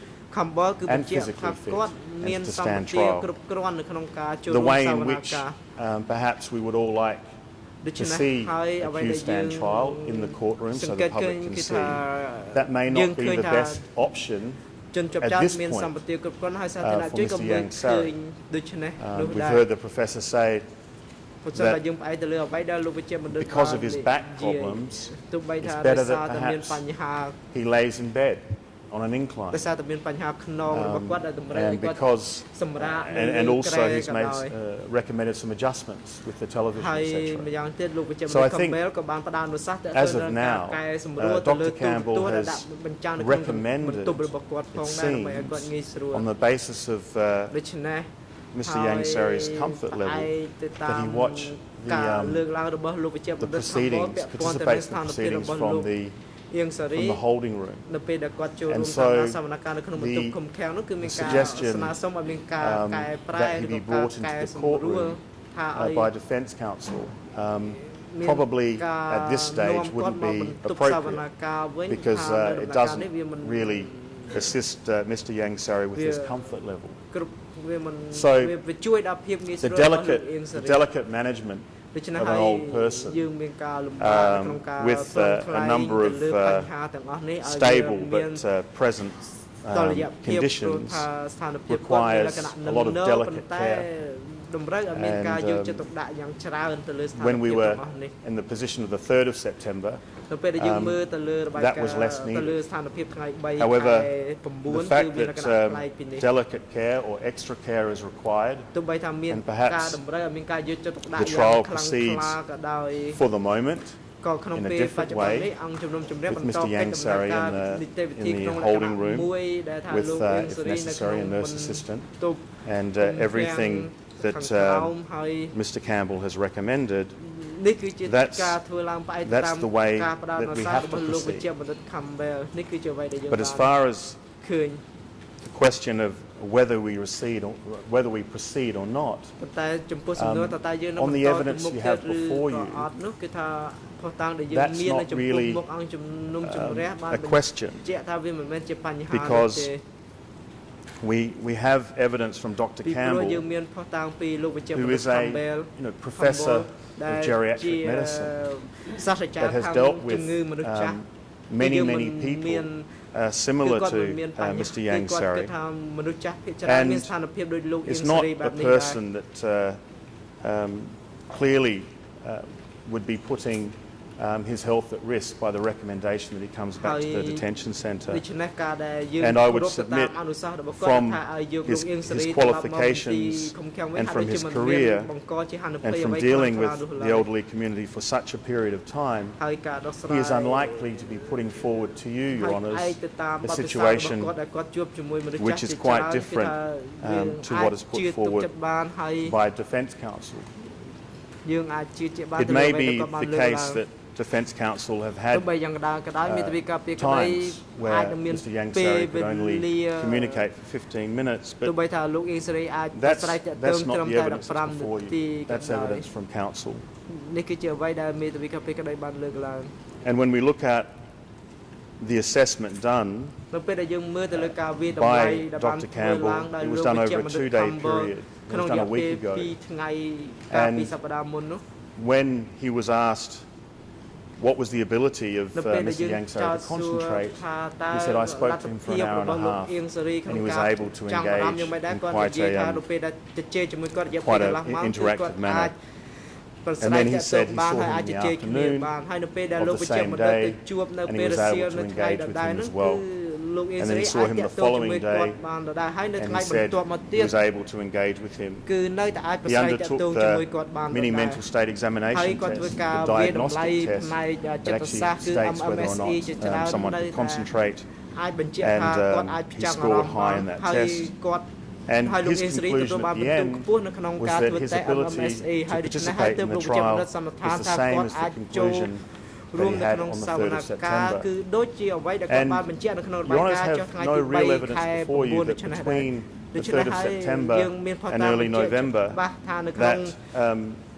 and physically fit and to stand trial. The way in which perhaps we would all like to see accused stand trial in the courtroom so the public can see, that may not be the best option at this point for Mr. Yang Sari. We've heard the professor say that because of his back problems, it's better that perhaps he lays in bed on an incline. And because, and also he's made, recommended some adjustments with the television, etc. So I think, as of now, Dr. Campbell has recommended, it seems, on the basis of Mr. Yang Sari's comfort level, that he watch the proceedings, participate in the proceedings from the holding room. And so the suggestion that he be brought into the courtroom by Defence Counsel probably at this stage wouldn't be appropriate, because it doesn't really assist Mr. Yang Sari with his comfort level. So the delicate management of an old person with a number of stable but present conditions requires a lot of delicate care. when we were in the position of the 3rd of September, that was less needed. However, the fact that delicate care or extra care is required, and perhaps the trial proceeds for the moment in a different way, with Mr. Yang Sari in the holding room, with, if necessary, a nurse assistant, and everything that Mr. Campbell has recommended, that's the way that we have to proceed. But as far as the question of whether we proceed or not, on the evidence you have before you, that's not really a question, because we have evidence from Dr. Campbell, who is a professor of geriatric medicine that has dealt with many people similar to Mr. Yang Sari, and is not a person that clearly would be putting his health at risk by the recommendation that he comes back to the detention centre. And I would submit, from his qualifications and from his career and from dealing with the elderly community for such a period of time, he is unlikely to be putting forward to you, Your Honours, a situation which is quite different to what is put forward by Defence Counsel. It may be the case that Defence Counsel have had times where Mr. Yang Sari could only communicate for 15 minutes, but that's not the evidence that's before you. That's evidence from Counsel. And when we look at the assessment done by Dr. Campbell, it was done over a 2-day period. It was done a week ago. And when he was asked what was the ability of Mr. Yang Sari to concentrate, he said, I spoke to him for an hour and a half, and he was able to engage in quite an interactive manner. And then he said he saw him in the afternoon of the same day, and he was able to engage with him as well. And then he saw him the following day, and he said he was able to engage with him. He undertook the mini mental state examination test, the diagnostic test, that actually states whether or not someone can concentrate, and he scored high in that test. And his conclusion at the end was that his ability to participate in the trial is the same as the conclusion that he had on the 3rd of September. And Your Honours have no real evidence before you that between the 3rd of September and early November that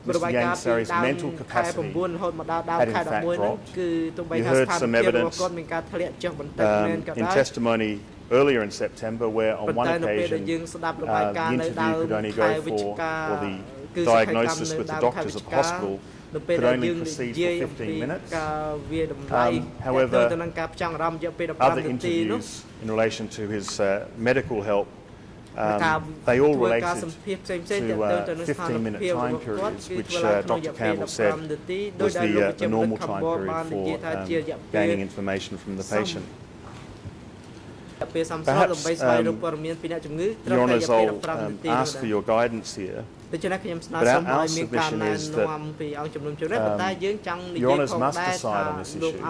Mr. Yang Sari's mental capacity had in fact dropped. You heard some evidence in testimony earlier in September where on one occasion the interview could only go for, or the diagnosis with the doctors at the hospital could only proceed for 15 minutes. However, other interviews in relation to his medical help, they all related to 15-minute time periods, which Dr. Campbell said was the normal time period for gaining information from the patient. Perhaps, Your Honours, I'll ask for your guidance here, but our submission is that Your Honours must decide on this issue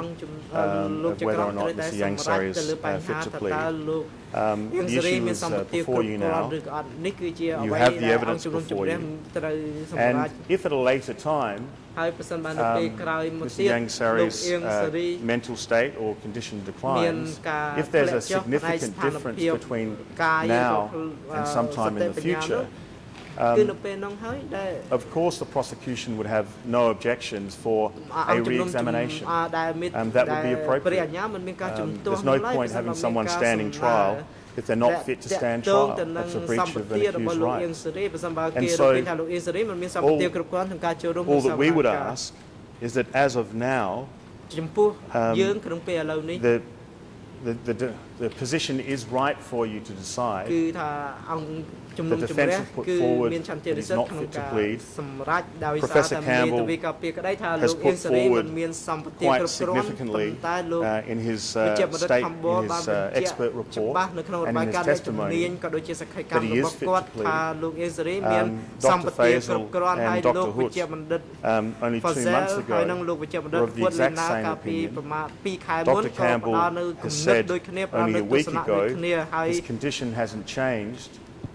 of whether or not Mr. Yang Sari is fit to plead. The issue is before you now. You have the evidence before you. And if at a later time Mr. Yang Sari's mental state or condition declines, if there's a significant difference between now and sometime in the future, of course the prosecution would have no objections for a re-examination. That would be appropriate. There's no point having someone standing trial if they're not fit to stand trial. That's a breach of an accused rights. And so all that we would ask is that as of now, the the position is right for you to decide. គឺថាអង្គជំនុំជម្រះគឺមានឆន្ទៈនិស្សិតក្នុងការសម្រេចដោយសារតែមានទវិការពារក្តីថាលោកអៀងសេរីមិនមានសម្បត្តិគ្រប់គ្រាន់តែលោក in his state, in his expert report, and in his testimony, ក៏ដូចជាសក្ខីកម្មរបស់គាត់ថាលោកអៀងសេរីមានសម្បត្តិគ្រប់គ្រាន់ហើយលោកវិជ្ជបណ្ឌិត only 2 months ago, ហើយនឹងលោកវិជ្ជបណ្ឌិតពុទ្ធលេណាកាលពីប្រមាណ2 ខែមុន Dr. ក៏ផ្ដល់នៅ Campbell គំ has និត said ដូចគ្នាផ្ដល់នៅ only a ទស្ស week នៈដូច ago គ្នាហើយ his condition hasn't changed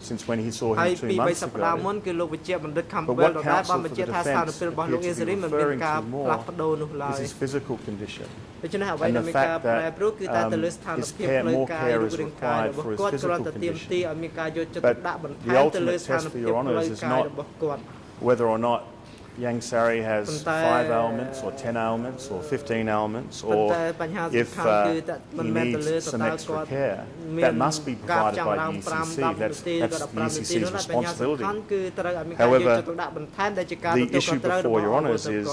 since when he saw ហើយ him 2 ពី months 3 សប្តាហ៍មុន ago. គឺលោកវិជ្ជបណ្ឌិត But Campbell what ដដែលបាន counsel បញ្ for ជា the ក់ថាស្ថាន defence ភាពរបស់លោកអៀងសេរី appear មិន to មាន be ការ referring to ផ្លាស់ more ប្ដូរនោះឡើ is យ his physical condition. ដូច្នេះអ្វីដែល And មាន the ការ fact ប្រែ that ប្រួលគឺតែទៅលើស្ថានភាពផ្លូវកាយរូបរាងកាយរបស់គាត់គ្រាន់តែទាមទារឲ្យមានការយកចិត្តទុកដាក់បន្ថែមទៅលើស្ថានភាពផ្លូវកាយរបស់គាត់ whether or not Yang Sari has 5 ailments or 10 ailments or 15 ailments, or if he needs some extra care, that must be provided by the ECC. That's the ECC's responsibility. However, the issue before Your Honours is,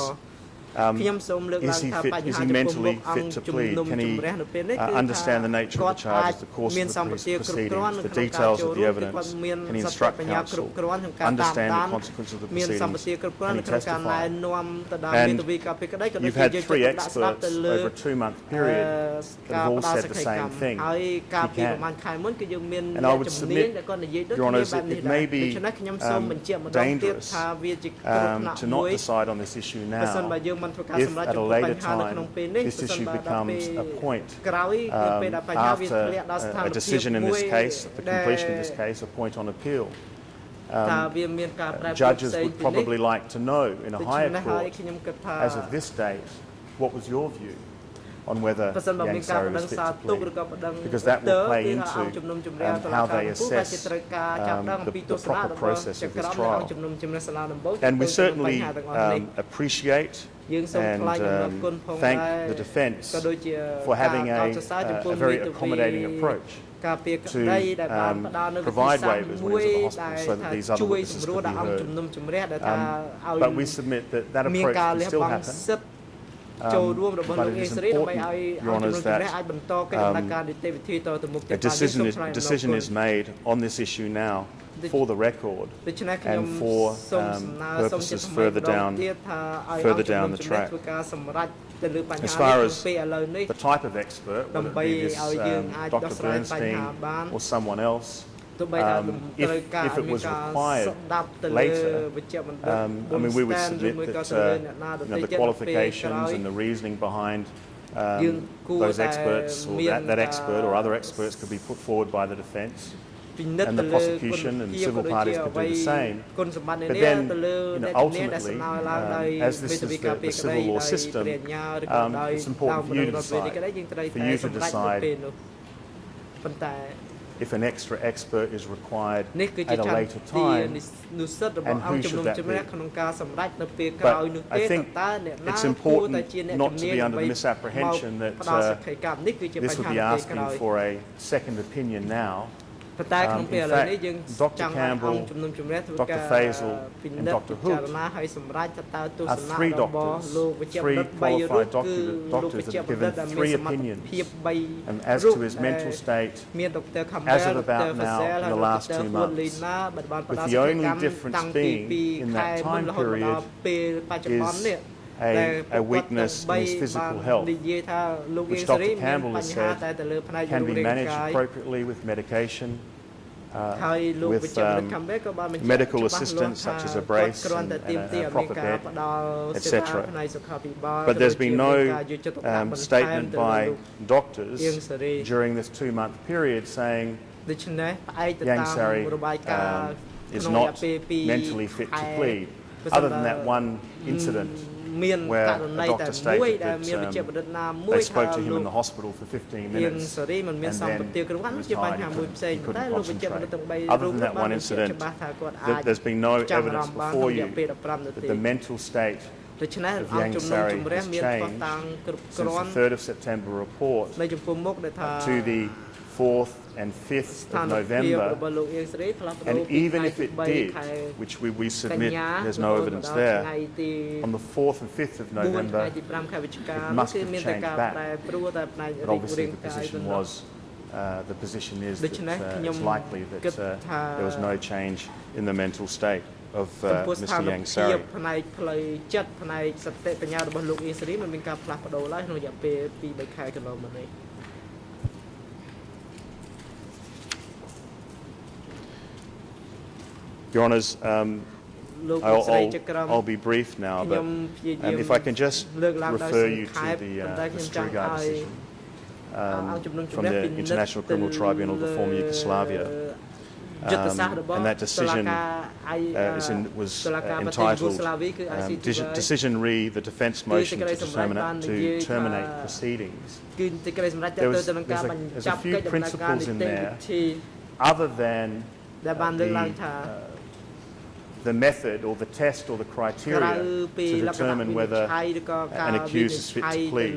is he mentally fit to plead? Can he understand the nature of the charges, the course of the proceedings, the details of the evidence? Can he instruct counsel? Understand the consequences of the proceedings? Can he testify? And you've had 3 experts over a 2-month period that have all said the same thing. He can. And I would submit, Your Honours, it may be dangerous to not decide on this issue now, if at a later time this issue becomes a point after a decision in this case, the completion of this case, a point on appeal. Judges would probably like to know in a higher court, as of this date, what was your view on whether Yang Sari was fit to plead, because that will play into how they assess the proper process of this trial. And we certainly appreciate and thank the defence for having a very accommodating approach to provide waivers when it's at the hospital so that these other witnesses could be heard. But we submit that that approach can still happen. But it is important, Your Honours, that a decision is made on this issue now for the record and for purposes further down the track. As far as the type of expert, whether it be this Dr. Bernstein or someone else, if it was required later, I mean, we would submit that the qualifications and the reasoning behind those experts, or that expert or other experts, could be put forward by the defence, and the prosecution and civil parties could do the same. But then, ultimately, as this is the civil law system, it's important for you to decide if an extra expert is required at a later time, and who should that be. But I think it's important not to be under the misapprehension that this would be asking for a second opinion now. In fact, Dr. Campbell, Dr. Faisal and Dr. Hood are 3 doctors, 3 qualified doctors that have given 3 opinions as to his mental state as of about now in the last 2 months, with the only difference being in that time period is a weakness in his physical health, which Dr. Campbell has said can be managed appropriately with medication, with medical assistance such as a brace and a proper bed, etc. But there's been no statement by doctors during this 2-month period saying Yang Sari is not mentally fit to plead, other than that one incident where a doctor stated that they spoke to him in the hospital for 15 minutes and then he was tired, he couldn't concentrate. Other than that one incident, there's been no evidence before you that the mental state of Yang Sari has changed since the 3rd of September report to the 4th and 5th of November, and even if it did, which we submit there's no evidence there, on the 4th and 5th of November, it must have changed back. But obviously the position was the position is that it's likely that there was no change in the mental state of Mr. Yang Sari. Your Honours, I'll be brief now, but if I can just refer you to the Strugar decision from the International Criminal Tribunal of the former Yugoslavia. And that decision was entitled Decision Re the Defence Motion to Terminate Proceedings. There's a few principles in there other than the method or the test or the criteria to determine whether an accused is fit to plead.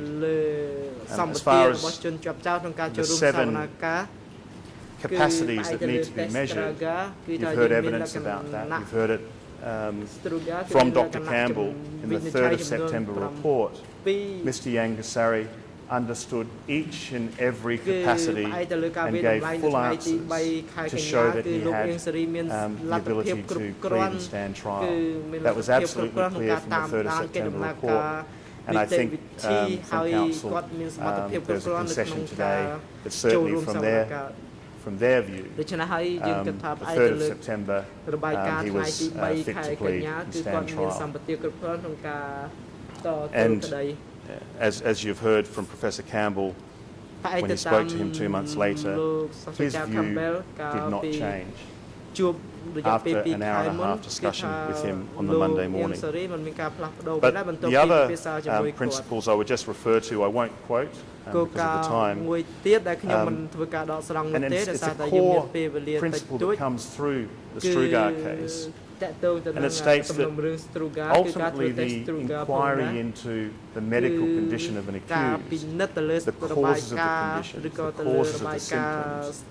As far as the 7 capacities that need to be measured, you've heard evidence about that. You've heard it from Dr. Campbell in the 3rd of September report. Mr. Yang Sari understood each and every capacity and gave full answers to show that he had the ability to plead and stand trial. That was absolutely clear from the 3rd of September report. And I think from Council there's a concession today that certainly from their view, the 3rd of September he was fit to plead and stand trial. And as you've heard from Professor Campbell, when you spoke to him 2 months later, his view did not change after an hour and a half discussion with him on the Monday morning. But the other principles I would just refer to, I won't quote because of the time. And it's a core principle that comes through the Strugar case. And it states that ultimately the inquiry into the medical condition of an accused, the causes of the condition, the causes of the symptoms,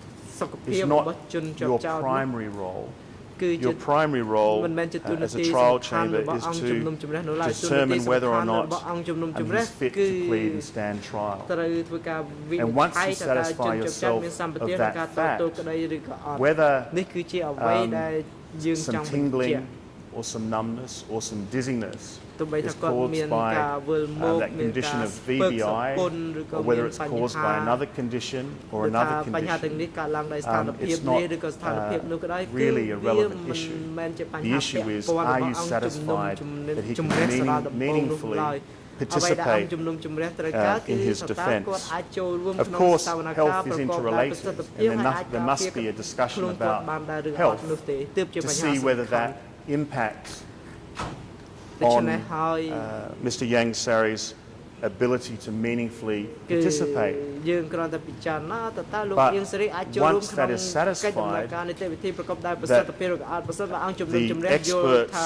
is not your primary role. Your primary role as a trial chamber is to determine whether or not he's fit to plead and stand trial. And once you satisfy yourself of that fact, whether some tingling or some numbness or some dizziness is caused by that condition of VBI, or whether it's caused by another condition or another condition, it's not really a relevant issue. The issue is, are you satisfied that he can meaningfully participate in his defence? Of course, health is interrelated, and there must be a discussion about health to see whether that impacts on Mr. Yang Sari's ability to meaningfully participate. But once that is satisfied, that the experts,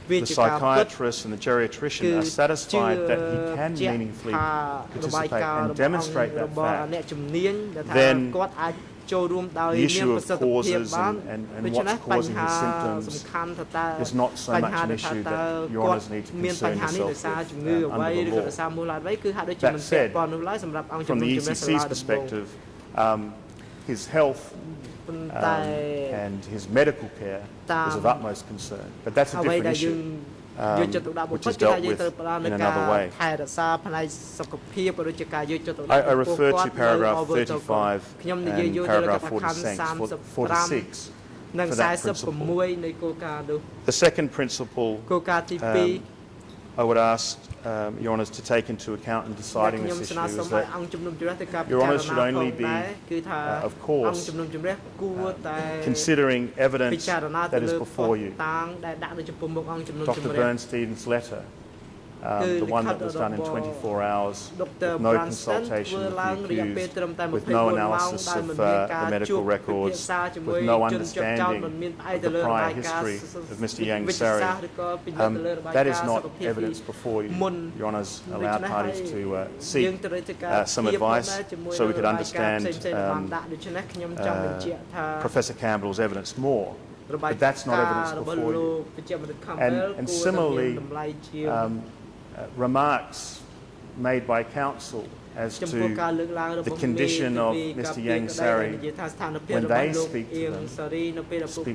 the psychiatrists and the geriatrician are satisfied that he can meaningfully participate and demonstrate that fact, then the issue of causes and what's causing his symptoms is not so much an issue that Your Honours need to concern yourself with under the law. That said, from the ECC's perspective, his health and his medical care is of utmost concern. But that's a different issue, which is dealt with in another way. I refer to paragraph 35 and paragraph 46 for that principle. The second principle I would ask Your Honours to take into account in deciding this issue is that Your Honours should only be, of course, considering evidence that is before you. Dr. Bernstein's letter, the one that was done in 24 hours, with no consultation with the accused, with no analysis of the medical records, with no understanding of the prior history of Mr. Yang Sari. That is not evidence before you. Your Honours allowed parties to seek some advice so we could understand Professor Campbell's evidence more. But that's not evidence before you. And similarly, remarks made by council as to the condition of Mr. Yang Sari when they speak to them,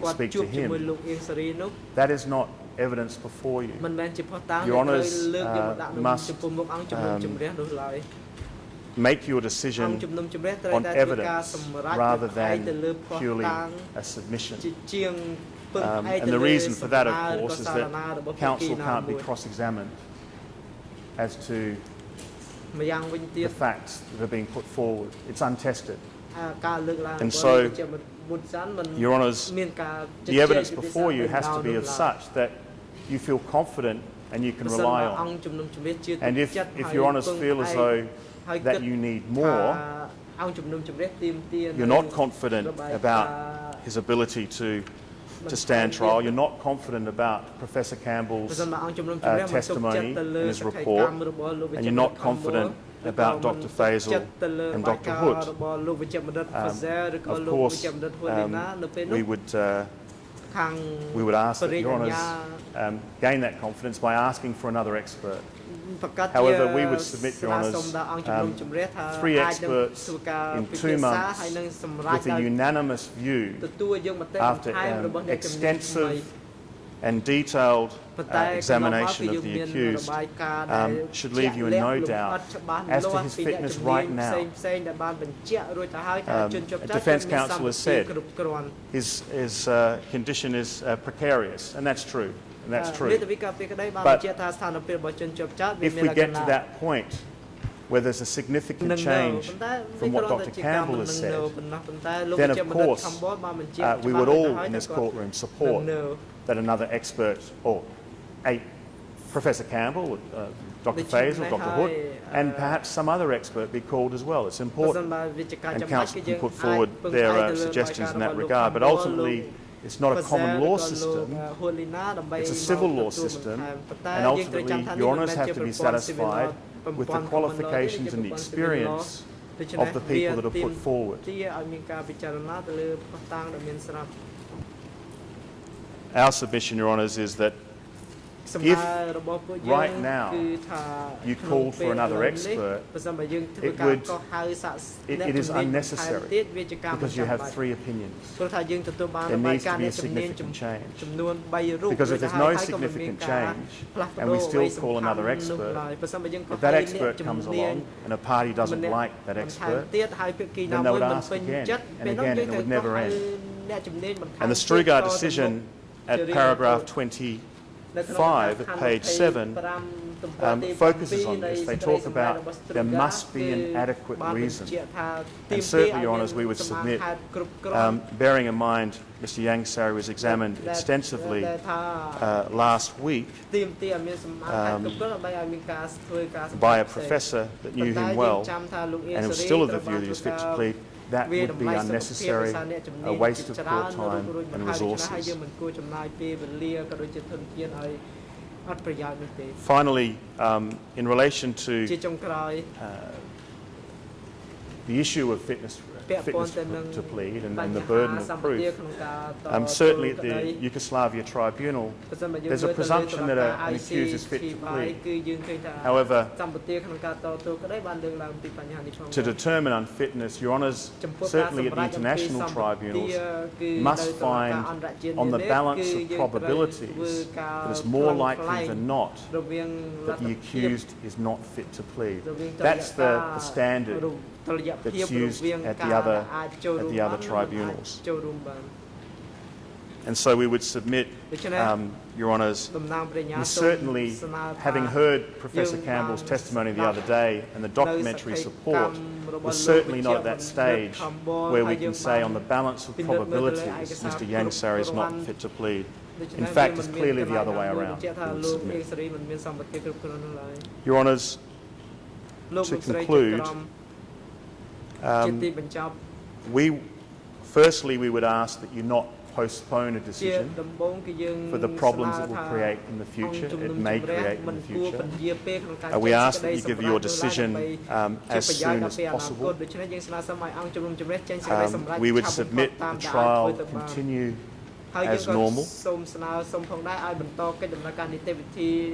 speak to him, that is not evidence before you. Your Honours must make your decision on evidence rather than purely a submission. And the reason for that, of course, is that council can't be cross-examined as to the facts that are being put forward. It's untested. And so, Your Honours, the evidence before you has to be of such that you feel confident and you can rely on. And if Your Honours feel as though that you need more, you're not confident about his ability to stand trial, you're not confident about Professor Campbell's testimony and his report, and you're not confident about Dr. Faisal and Dr. Hood. Of course, we would ask that Your Honours gain that confidence by asking for another expert. However, we would submit, Your Honours, 3 experts in 2 months with a unanimous view after extensive and detailed examination of the accused should leave you in no doubt as to his fitness right now. Defence counsel has said his condition is precarious, and that's true. And that's true. But if we get to that point where there's a significant change from what Dr. Campbell has said, then of course we would all in this courtroom support that another expert, or Professor Campbell, Dr. Faisal, Dr. Hood, and perhaps some other expert be called as well. It's important, and counsel can put forward their suggestions in that regard. But ultimately, it's not a common law system, it's a civil law system, and ultimately Your Honours have to be satisfied with the qualifications and the experience of the people that are put forward. Our submission, Your Honours, is that if right now you call for another expert, it is unnecessary because you have 3 opinions. There needs to be a significant change. Because if there's no significant change and we still call another expert, if that expert comes along and a party doesn't like that expert, then they would ask again and again, and it would never end. And the Strugard decision at paragraph 25 at page 7 focuses on this. They talk about there must be an adequate reason. And certainly, Your Honours, we would submit, bearing in mind Mr. Yang Sari was examined extensively last week by a professor that knew him well and was still of the view that he was fit to plead. That would be unnecessary, a waste of court time and resources. Finally, in relation to the issue of fitness to plead and the burden of proof, certainly at the Yugoslavia Tribunal, there's a presumption that an accused is fit to plead. However, to determine unfitness, Your Honours, certainly at the international tribunals, must find on the balance of probabilities that it's more likely than not that the accused is not fit to plead. That's the standard that's used at the other tribunals. And so we would submit, Your Honours, we certainly, having heard Professor Campbell's testimony the other day and the documentary support, we're certainly not at that stage where we can say on the balance of probabilities Mr. Yang Sari is not fit to plead. In fact, it's clearly the other way around. Your Honours, to conclude, firstly, we would ask that you not postpone a decision for the problems it will create in the future, it may create in the future. We ask that you give your decision as soon as possible. We would submit the trial continue as normal,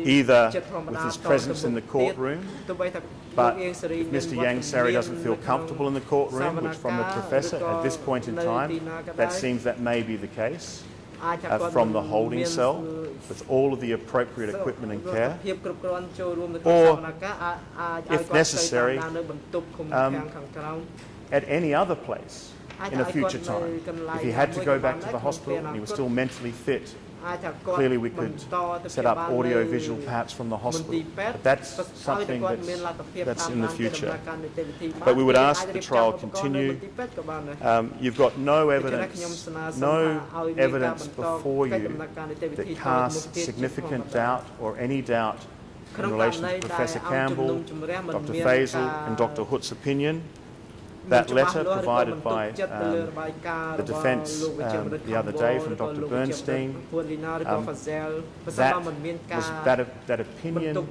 either with his presence in the courtroom, but if Mr. Yang Sari doesn't feel comfortable in the courtroom, which from the professor at this point in time, that seems that may be the case, from the holding cell with all of the appropriate equipment and care, or if necessary, at any other place in a future time. If he had to go back to the hospital and he was still mentally fit, clearly we could set up audio-visual perhaps from the hospital. But that's something that's in the future. But we would ask the trial continue. You've got no evidence before you that casts significant doubt or any doubt in relation to Professor Campbell, Dr. Faisal and Dr. Hood's opinion. That letter provided by the defence the other day from Dr. Bernstein, that opinion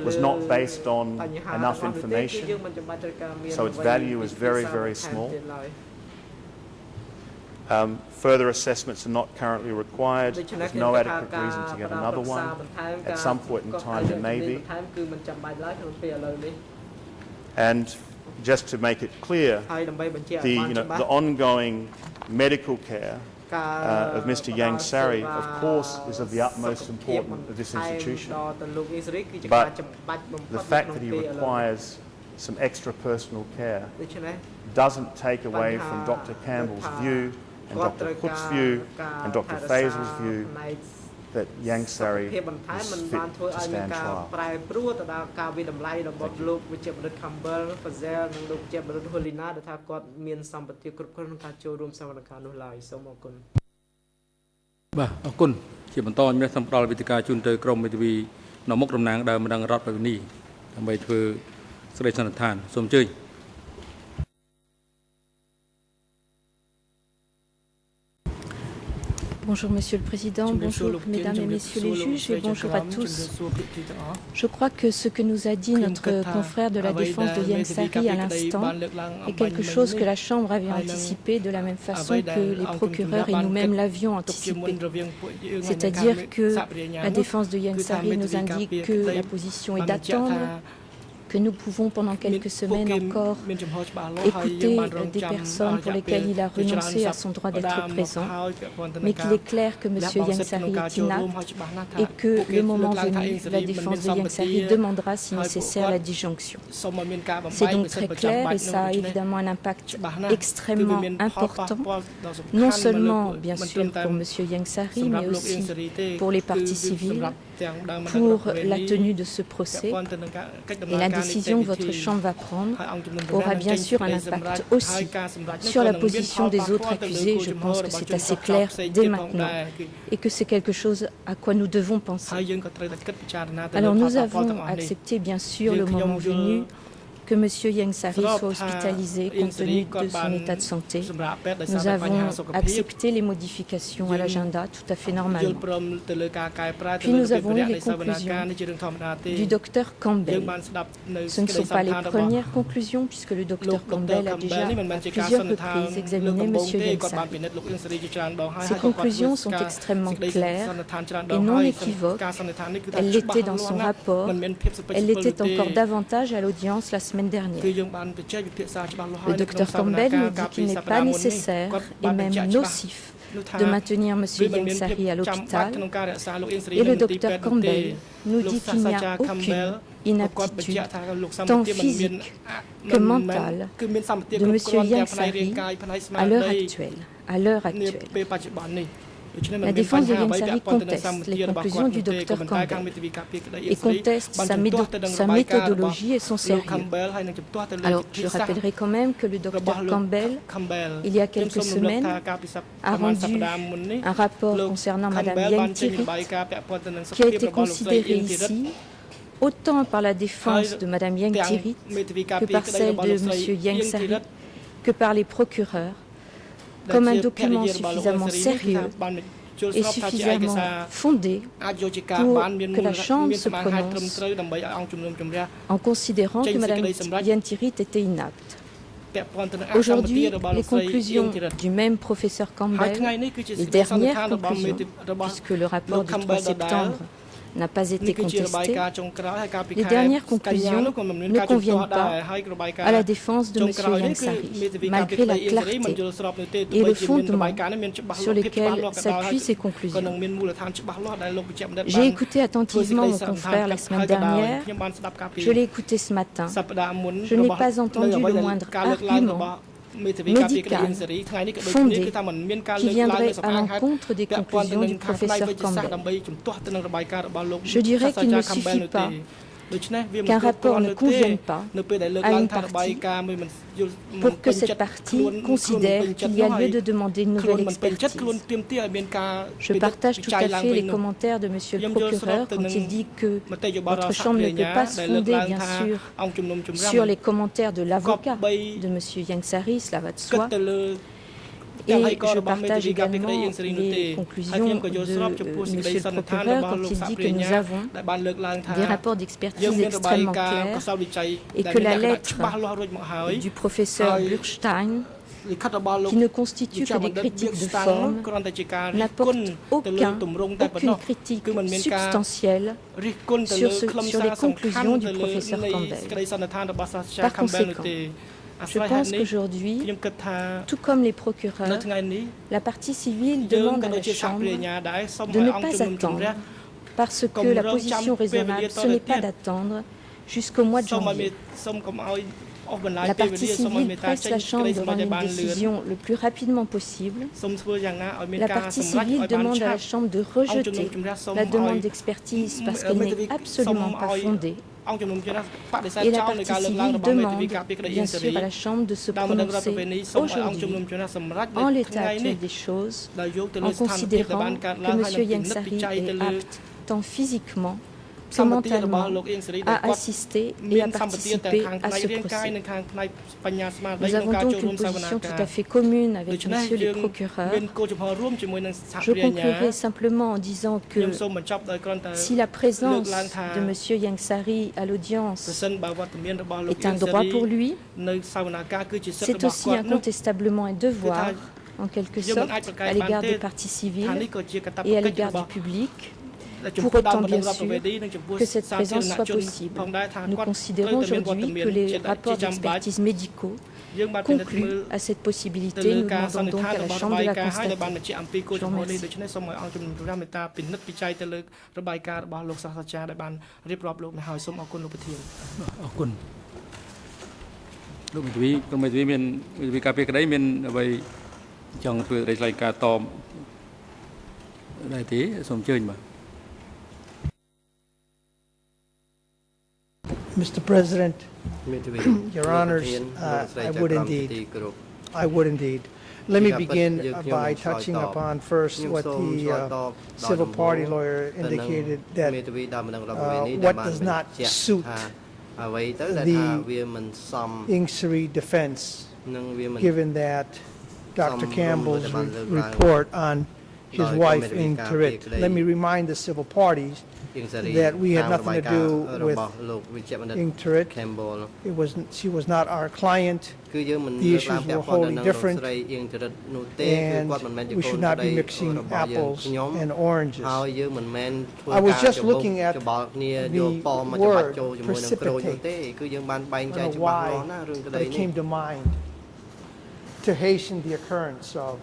was not based on enough information, so its value is very, very small. Further assessments are not currently required. There's no adequate reason to get another one. At some point in time there may be. And just to make it clear, the ongoing medical care of Mr. Yang Sari, of course, is of the utmost importance of this institution. But the fact that he requires some extra personal care doesn't take away from Dr. Campbell's view and Dr. Hood's view and Dr. Faisal's view that Yang Sari is fit to stand trial. Bonjour Monsieur le Président, bonjour Mesdames et Messieurs les juges et bonjour à tous. Je crois que ce que nous a dit notre confrère de la défense de Yang Sari à l'instant est quelque chose que la Chambre avait anticipé de la même façon que les procureurs et nous-mêmes l'avions anticipé. C'est-à-dire que la défense de Yang Sari nous indique que la position est d'attendre, que nous pouvons pendant quelques semaines encore écouter des personnes pour lesquelles il a renoncé à son droit d'être présent, mais qu'il est clair que M. Yang Sari est inapte et que le moment venu, la défense de Yang Sari demandera si nécessaire la disjonction. C'est donc très clair et ça a évidemment un impact extrêmement important, non seulement bien sûr pour M. Yang Sari, mais aussi pour les parties civiles, pour la tenue de ce procès. Et la décision que votre Chambre va prendre aura bien sûr un impact aussi sur la position des autres accusés. Je pense que c'est assez clair dès maintenant et que c'est quelque chose à quoi nous devons penser. Alors nous avons accepté bien sûr le moment venu que M. Yang Sari soit hospitalisé compte tenu de son état de santé. Nous avons accepté les modifications à l'agenda tout à fait normalement. Puis nous avons eu les conclusions du docteur Campbell. Ce ne sont pas les premières conclusions puisque le docteur Campbell a déjà à plusieurs reprises examiné M. Yang Sari. Ces conclusions sont extrêmement claires et non équivoques. Elles l'étaient dans son rapport, elles l'étaient encore davantage à l'audience la semaine dernière. Le docteur Campbell nous dit qu'il n'est pas nécessaire et même nocif de maintenir M. Yang Sari à l'hôpital et le docteur Campbell nous dit qu'il n'y a aucune inaptitude, tant physique que mentale, de M. Yang Sari à l'heure actuelle. La défense de Yang Sari conteste les conclusions du docteur Campbell et conteste sa méthodologie et son sérieux. Alors, je rappellerai quand même que le docteur Campbell, il y a quelques semaines, a rendu un rapport concernant Mme Yang Thiri, qui a été considéré ici autant par la défense de Mme Yang Thiri que par celle de M. Yang Sari, que par les procureurs, comme un document suffisamment sérieux et suffisamment fondé pour que la Chambre se prononce en considérant que Mme Yang Thiri était inapte. Aujourd'hui, les conclusions du même professeur Campbell, les dernières conclusions, puisque le rapport du 3 septembre n'a pas été contesté, les dernières conclusions ne conviennent pas à la défense de M. Yang Sari, malgré la clarté et le fondement sur lesquels s'appuient ces conclusions. J'ai écouté attentivement mon confrère la semaine dernière, je l'ai écouté ce matin. Je n'ai pas entendu le moindre argument médical fondé qui viendrait à l'encontre des conclusions du professeur Campbell. Je dirais qu'il ne suffit pas qu'un rapport ne convienne pas à une partie pour que cette partie considère qu'il y a lieu de demander une nouvelle expertise. Je partage tout à fait les commentaires de M. le procureur quand il dit que votre Chambre ne peut pas se fonder, bien sûr, sur les commentaires de l'avocat de M. Yang Sari, cela va de soi. Et je partage également les conclusions de M. le procureur quand il dit que nous avons des rapports d'expertise extrêmement clairs et que la lettre du professeur Burstein, qui ne constitue que des critiques de forme, n'apporte aucune critique substantielle sur les conclusions du professeur Campbell. Par conséquent, je pense qu'aujourd'hui, tout comme les procureurs, la partie civile demande à la Chambre de ne pas attendre, parce que la position raisonnable, ce n'est pas d'attendre jusqu'au mois de janvier. La partie civile presse la Chambre de rendre une décision le plus rapidement possible. La partie civile demande à la Chambre de rejeter la demande d'expertise parce qu'elle n'est absolument pas fondée. Et la partie civile demande, bien sûr, à la Chambre de se prononcer aujourd'hui, en l'état actuel des choses, en considérant que M. Yang Sari est apte tant physiquement que mentalement à assister et à participer à ce procès. Nous avons donc une position tout à fait commune avec M. le procureur. Je conclurai simplement en disant que si la présence de M. Yang Sari à l'audience est un droit pour lui, c'est aussi incontestablement un devoir, en quelque sorte, à l'égard des parties civiles et à l'égard du public, pour autant bien sûr que cette présence soit possible. Nous considérons aujourd'hui que les rapports d'expertise médicaux concluent à cette possibilité. Nous demandons donc à la Chambre de la constater. Je vous remercie. Mr. President, Your Honors, I would indeed. Let me begin by touching upon first what the civil party lawyer indicated, that what does not suit the Yang Sari defense, given that Dr. Campbell's report on his wife Ng Thrit. Let me remind the civil parties that we had nothing to do with Ng Thrit. She was not our client. The issues were wholly different, and we should not be mixing apples and oranges. I was just looking at the word precipitate. I don't know why, but it came to mind to hasten the occurrence of.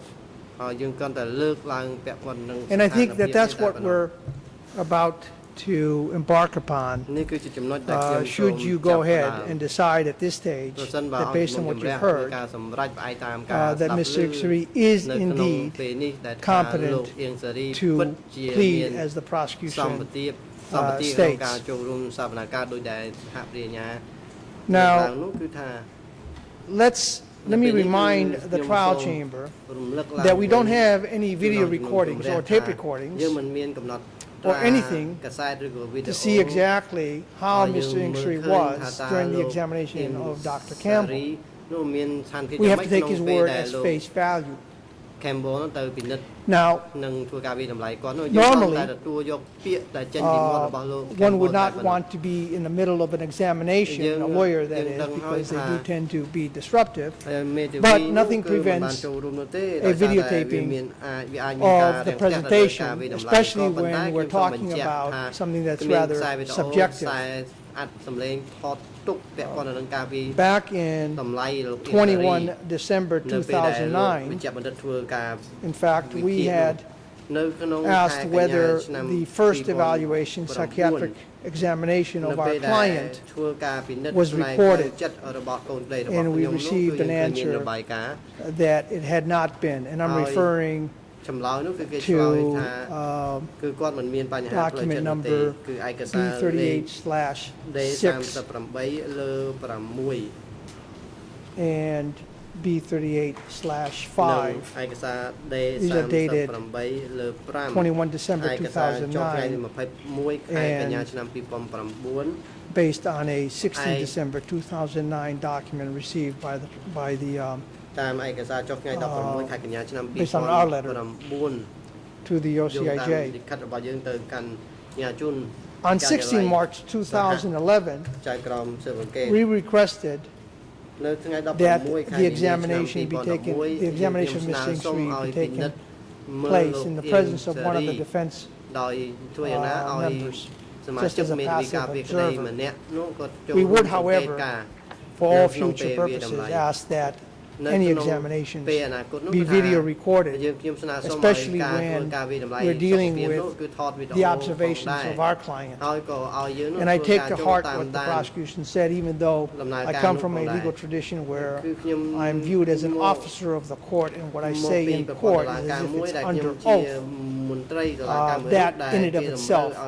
And I think that that's what we're about to embark upon, should you go ahead and decide at this stage that based on what you've heard, that Mr. Yang Sari is indeed competent to plead as the prosecution states. Now, let me remind the trial chamber that we don't have any video recordings or tape recordings or anything to see exactly how Mr. Yang Sari was during the examination of Dr. Campbell. We have to take his word as face value. Now, normally, one would not want to be in the middle of an examination, a lawyer that is, because they do tend to be disruptive, but nothing prevents a videotaping of the presentation, especially when we're talking about something that's rather subjective. Back in 21 December 2009, in fact, we had asked whether the first evaluation, psychiatric examination of our client was recorded, and we received an answer that it had not been, and I'm referring to document number B38/6 and B38/5. These are dated 21 December 2009 and based on a 16 December 2009 document received by the based on our letter to the OCIJ. On 16 March 2011, we requested that the examination be taken, the examination of Ms. Sing Sri be taken place in the presence of one of the defense members, just as a passive observer. We would, however, for all future purposes, ask that any examinations be video recorded, especially when we're dealing with the observations of our client. And I take to heart what the prosecution said, even though I come from a legal tradition where I'm viewed as an officer of the court, and what I say in court is as if it's under oath. That in and of itself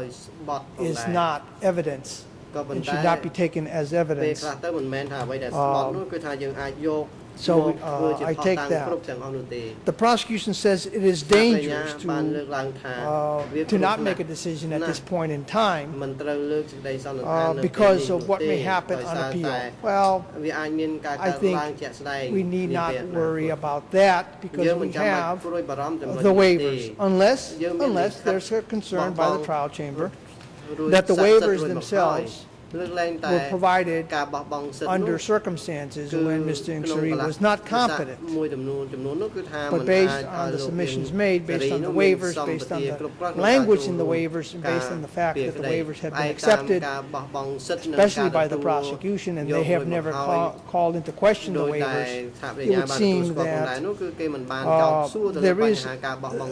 is not evidence and should not be taken as evidence. So I take that. The prosecution says it is dangerous to not make a decision at this point in time because of what may happen on appeal. Well, I think we need not worry about that because we have the waivers, unless there's a concern by the trial chamber that the waivers themselves were provided under circumstances when Mr. Sing Sri was not competent. But based on the submissions made, based on the waivers, based on the language in the waivers, and based on the fact that the waivers have been accepted, especially by the prosecution, and they have never called into question the waivers, it would seem that there is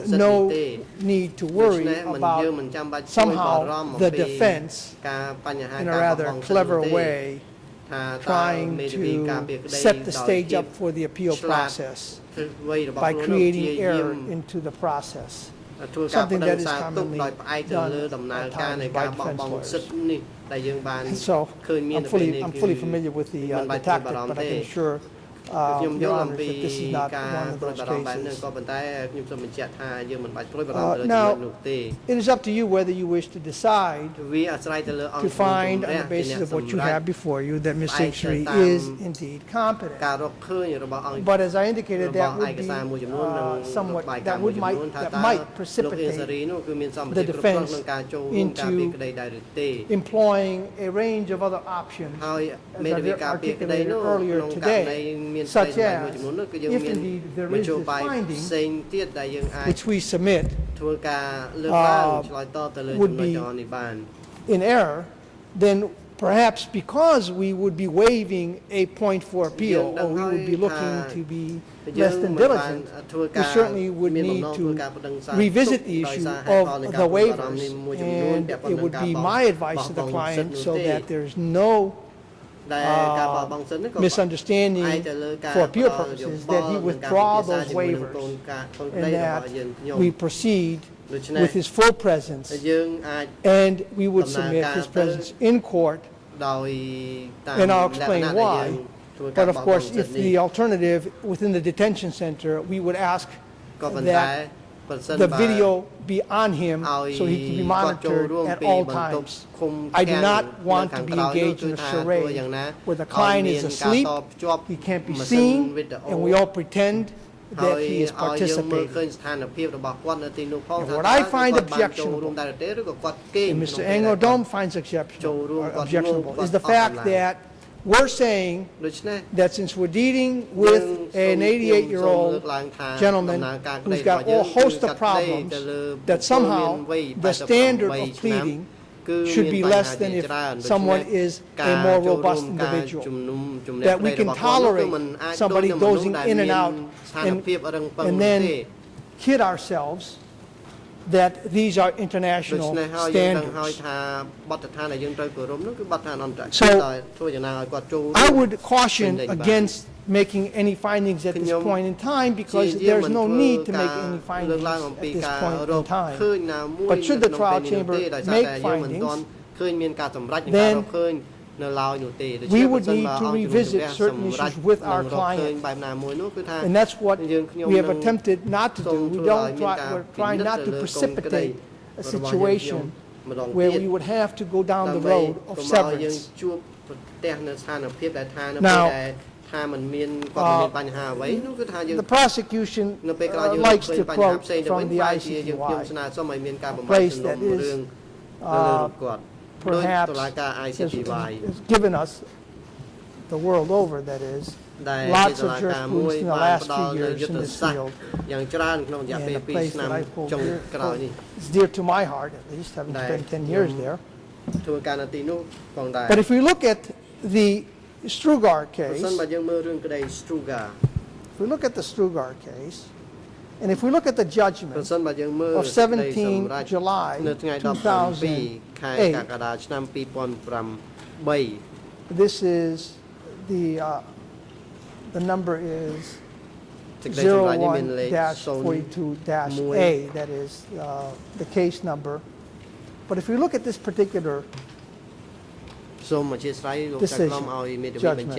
no need to worry about somehow the defense, in a rather clever way, trying to set the stage up for the appeal process by creating error into the process, something that is commonly done at times by defense lawyers. And so I'm fully familiar with the tactic, but I can assure Your Honor, that this is not one of those cases. Now, it is up to you whether you wish to decide to find, on the basis of what you have before you, that Ms. Sing Sri is indeed competent. But as I indicated, that would be somewhat, that might precipitate the defense into employing a range of other options, as I articulated earlier today, such as, if indeed there is this finding, which we submit, would be in error, then perhaps because we would be waiving a point for appeal, or we would be looking to be less than diligent, we certainly would need to revisit the issue of the waivers, and it would be my advice to the client, so that there's no misunderstanding for appeal purposes, that he withdraw those waivers and that we proceed with his full presence, and we would submit his presence in court, and I'll explain why. But of course, if the alternative within the detention center, we would ask that the video be on him so he can be monitored at all times. I do not want to be engaged in a charade where the client is asleep, he can't be seen, and we all pretend that he is participating. And what I find objectionable, and Mr. Engodom finds objectionable, is the fact that we're saying that since we're dealing with an 88-year-old gentleman who's got a whole host of problems, that somehow the standard of pleading should be less than if someone is a more robust individual. That we can tolerate somebody dozing in and out and then kid ourselves that these are international standards. So I would caution against making any findings at this point in time, because there's no need to make any findings at this point in time. But should the trial chamber make findings, then we would need to revisit certain issues with our client. And that's what we have attempted not to do. We're trying not to precipitate a situation where we would have to go down the road of severance. Now, the prosecution likes to quote from the ICTY, a place that is perhaps has given us, the world over that is, lots of jurisprudence in the last few years in this field, and a place that I hold dear, is dear to my heart, at least, having spent 10 years there. But if we look at the Strugar case, and if we look at the judgment of 17 July 2008, this is the number is 01-42-A, that is the case number. But if we look at this particular decision, judgment,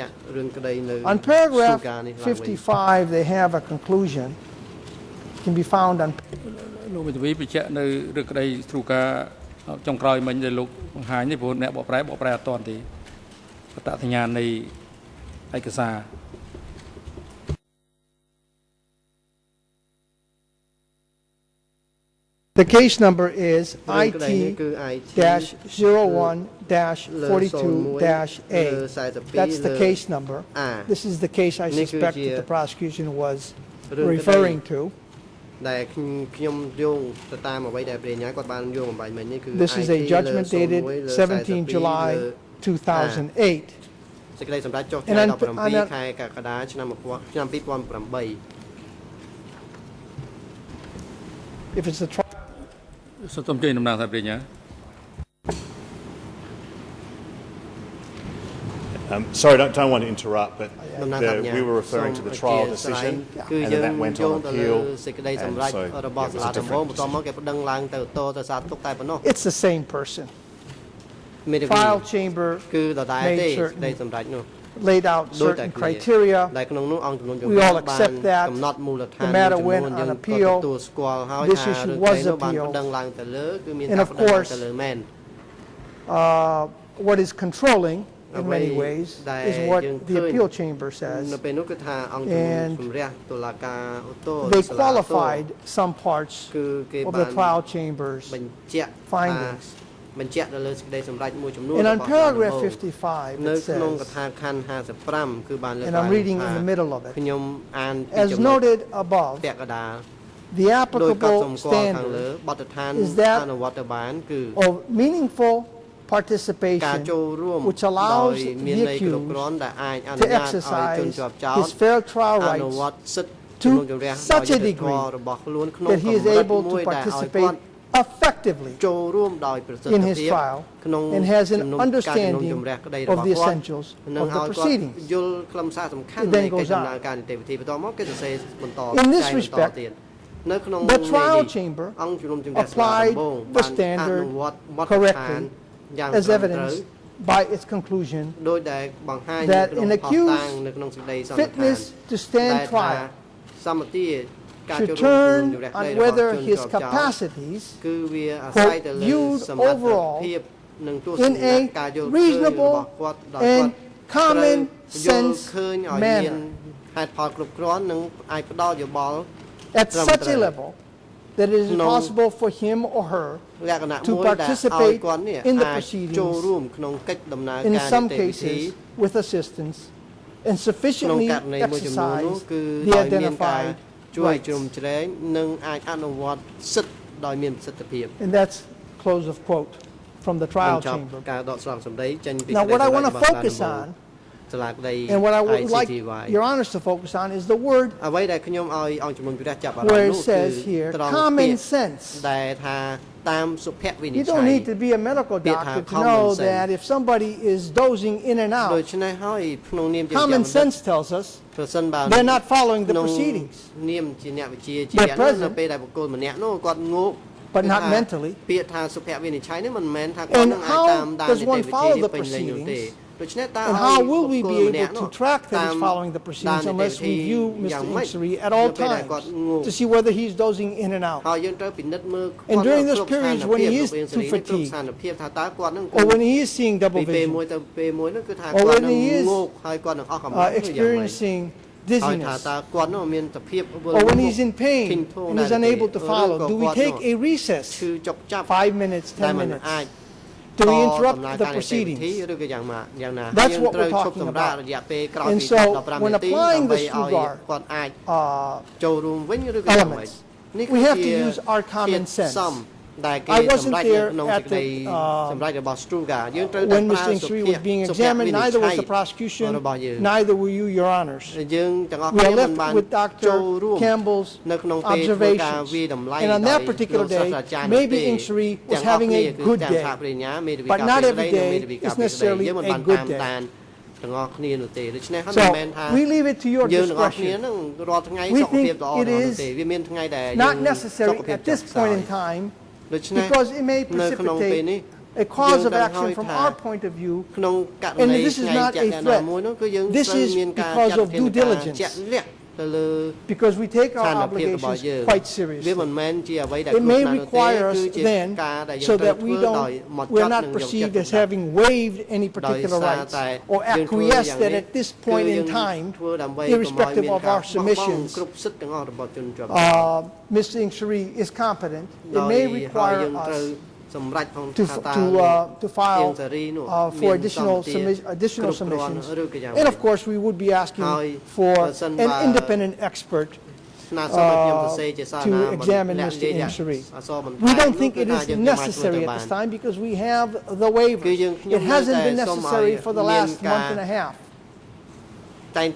on paragraph 55 they have a conclusion, can be found on លោកវិទ្យាបញ្ជាក់នៅរឿងក្តីស្រូការចុងក្រោយមិញដែលលោកបង្ហាញនេះព្រោះអ្នកបកប្រែអត់ទាន់ទេបតសញ្ញាណនៃឯកសារ The case number is IT-01-42-A. That's the case number. This is the case I suspect that the prosecution was referring to. This is a judgment dated 17 July 2008. And if it's a trial, sorry, don't want to interrupt, but we were referring to the trial decision, and then that went on appeal, and so there's a difference. It's the same person. Trial chamber made certain, laid out certain criteria. We all accept that. The matter went on appeal. This issue was appealed. And of course, what is controlling in many ways is what the appeal chamber says. And they qualified some parts of the trial chamber's findings. And on paragraph 55 it says, and I'm reading in the middle of it, as noted above, the applicable standard is that of meaningful participation, which allows the accused to exercise his fair trial rights to such a degree that he is able to participate effectively in his trial and has an understanding of the essentials of the proceedings. It then goes on. In this respect, the trial chamber applied the standard correctly, as evidenced by its conclusion that an accused's fitness to stand trial should turn on whether his capacities, quote, viewed overall in a reasonable and common sense manner at such a level that it is impossible for him or her to participate in the proceedings, in some cases with assistance, and sufficiently exercise the identified rights. And that's close of quote from the trial chamber. Now what I want to focus on, and what I would like Your Honors to focus on, is the word where it says here, common sense. You don't need to be a medical doctor to know that if somebody is dozing in and out, common sense tells us they're not following the proceedings. They're present, but not mentally. And how does one follow the proceedings? And how will we be able to track that he's following the proceedings unless we view Mr. Ingsari at all times to see whether he's dozing in and out? And during those periods when he is too fatigued, or when he is seeing double vision, or when he is experiencing dizziness, or when he's in pain and is unable to follow, do we take a recess, 5 minutes, 10 minutes? Do we interrupt the proceedings? That's what we're talking about. And so, when applying the Strugar elements, we have to use our common sense. I wasn't there at the, when Mr. Ingsari was being examined, neither was the prosecution, neither were you, Your Honors. We are left with Dr. Campbell's observations. And on that particular day, maybe Ingsari was having a good day, but not every day is necessarily a good day. So, we leave it to your discretion. We think it is not necessary at this point in time, because it may precipitate a cause of action from our point of view, and this is not a threat. This is because of due diligence, because we take our obligations quite seriously. It may require us then, so that we're not perceived as having waived any particular rights, or acquiesced that at this point in time, irrespective of our submissions, Mr. Ingsari is competent. It may require us to file for additional submissions. And of course, we would be asking for an independent expert to examine Mr. Ingsari. We don't think it is necessary at this time because we have the waiver. It hasn't been necessary for the last month and a half. And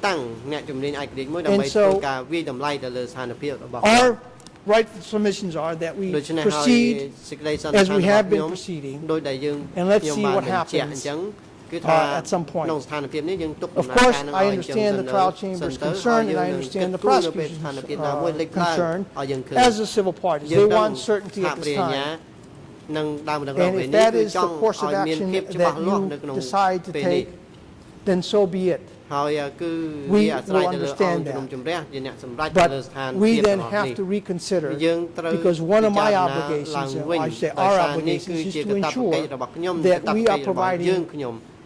so, our rightful submissions are that we proceed as we have been proceeding, and let's see what happens at some point. Of course, I understand the trial chamber's concern, and I understand the prosecution's concern as the civil parties. They want certainty at this time. And if that is the course of action that you decide to take, then so be it. We will understand that. But we then have to reconsider, because one of my obligations, I say our obligations, is to ensure that we are providing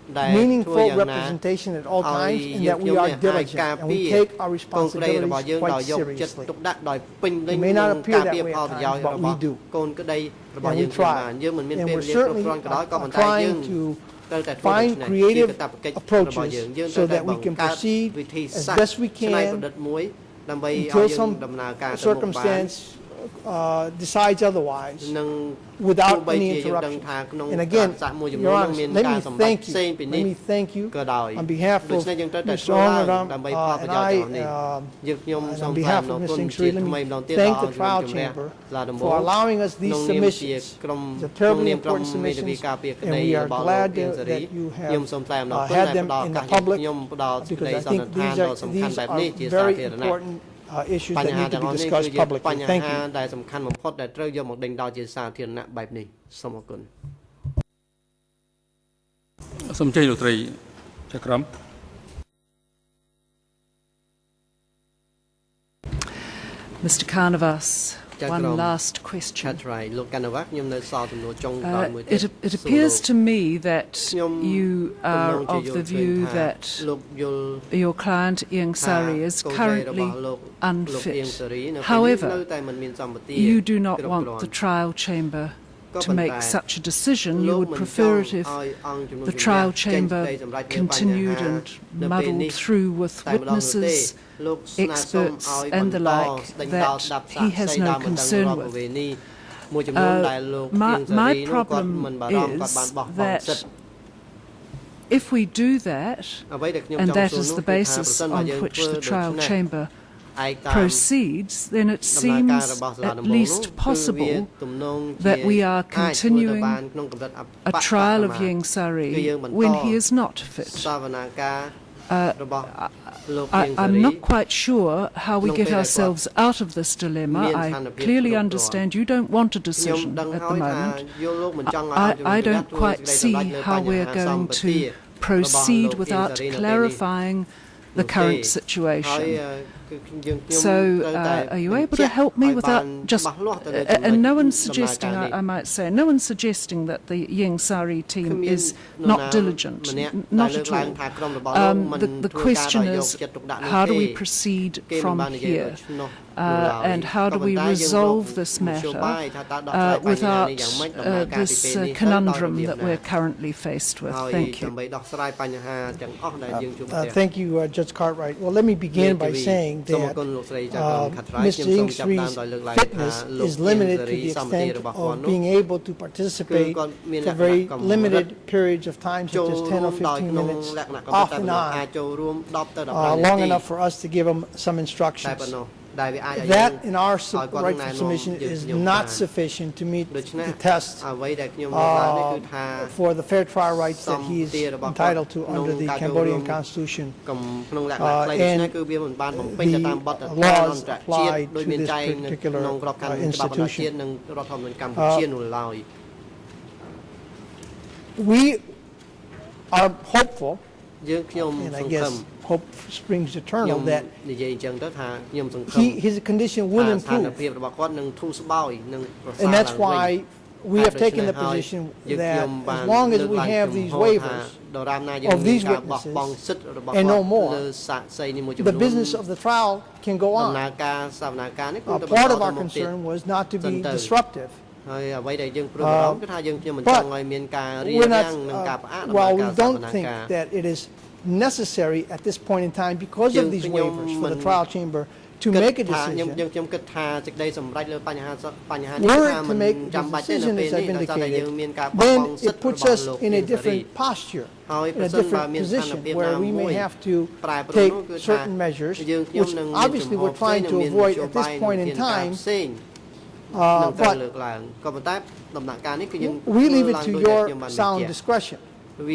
meaningful representation at all times, and that we are diligent, and we take our responsibilities quite seriously. It may not appear that way at times, but we do. And we try. And we're certainly trying to find creative approaches so that we can proceed as best we can until some circumstance decides otherwise without any interruption. And again, Your Honor, let me thank you on behalf of Mr. Ongaram and I, and on behalf of Mr. Ingsari, let me thank the trial chamber for allowing us these submissions. They're terribly important submissions, and we are glad that you have had them in the public, because I think these are very important issues that need to be discussed publicly. Thank you. ដែលសំខាន់បំផុតដែលត្រូវយកមកដេញដោលជាសាធារណៈបែបនេះសូមអរគុណសូមជ័យលោកត្រីចក្រម Mr. Carnavas, one last question. It appears to me that you are of the view that your client Ieng Sari is currently unfit. However, you do not want the trial chamber to make such a decision. You would prefer it if the trial chamber continued and muddled through with witnesses, experts and the like that he has no concern with. My problem is that if we do that, and that is the basis on which the trial chamber proceeds, then it seems at least possible that we are continuing a trial of Ieng Sari when he is not fit. I'm not quite sure how we get ourselves out of this dilemma. I clearly understand you don't want a decision at the moment. I don't quite see how we're going to proceed without clarifying the current situation. So, are you able to help me without just... and no one's suggesting, I might say, no one's suggesting that the Ieng Sari team is not diligent, not at all. The question is, how do we proceed from here? And how do we resolve this matter without this conundrum that we're currently faced with? Thank you. Thank you, Judge Cartwright. Well, let me begin by saying that Mr. Ieng Sari's fitness is limited to the extent of being able to participate for very limited periods of time, such as 10 or 15 minutes off and on, long enough for us to give him some instructions. That, in our rightful submission, is not sufficient to meet the test for the fair trial rights that he is entitled to under the Cambodian Constitution and the laws applied to this particular institution. We are hopeful, and I guess hope springs eternal, that his condition will improve. And that's why we have taken the position that as long as we have these waivers of these witnesses and no more, the business of the trial can go on. Part of our concern was not to be disruptive. But we're not, while we don't think that it is necessary at this point in time because of these waivers for the trial chamber to make a decision. Were it to make the decision, as I've indicated, then it puts us in a different posture, in a different position, where we may have to take certain measures, which obviously we're trying to avoid at this point in time. But we leave it to your sound discretion. I'm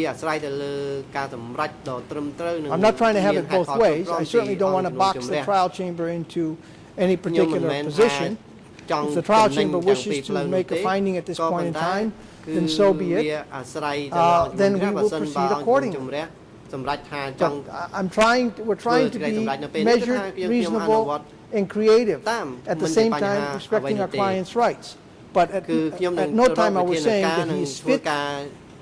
not trying to have it both ways. I certainly don't want to box the trial chamber into any particular position. If the trial chamber wishes to make a finding at this point in time, then so be it. Then we will proceed accordingly. We're trying to be measured, reasonable, and creative at the same time respecting our client's rights. But at no time are we saying that he is fit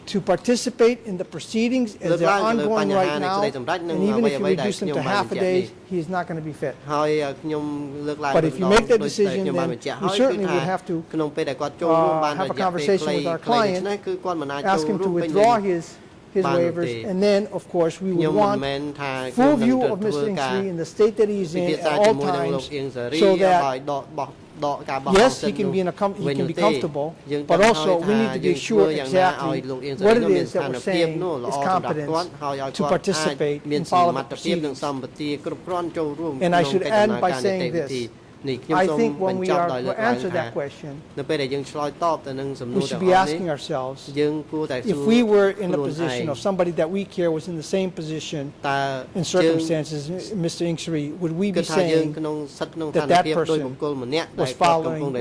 to participate in the proceedings as they're ongoing right now, and even if you reduce them to half a day, he is not going to be fit. But if you make that decision, then we certainly would have to have a conversation with our client, ask him to withdraw his waivers, and then, of course, we would want full view of Mr. Ieng Sari in the state that he's in at all times, so that yes, he can be comfortable, but also we need to be sure exactly what it is that we're saying is competence to participate in following proceedings. And I should end by saying this. I think when we are to answer that question, we should be asking ourselves, if we were in the position of somebody that we care was in the same position in circumstances, Mr. Ieng Sari, would we be saying that that person was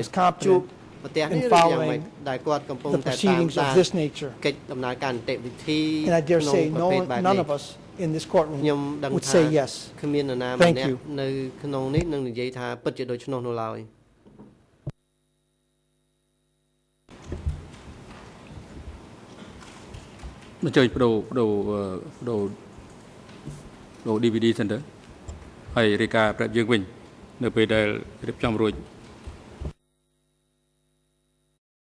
competent in following the proceedings of this nature? And I dare say none of us in this courtroom would say yes. Thank you. mà chơi đồ DVD center hay Rika Prep Dương Vinh nơi bây giờ trong rồi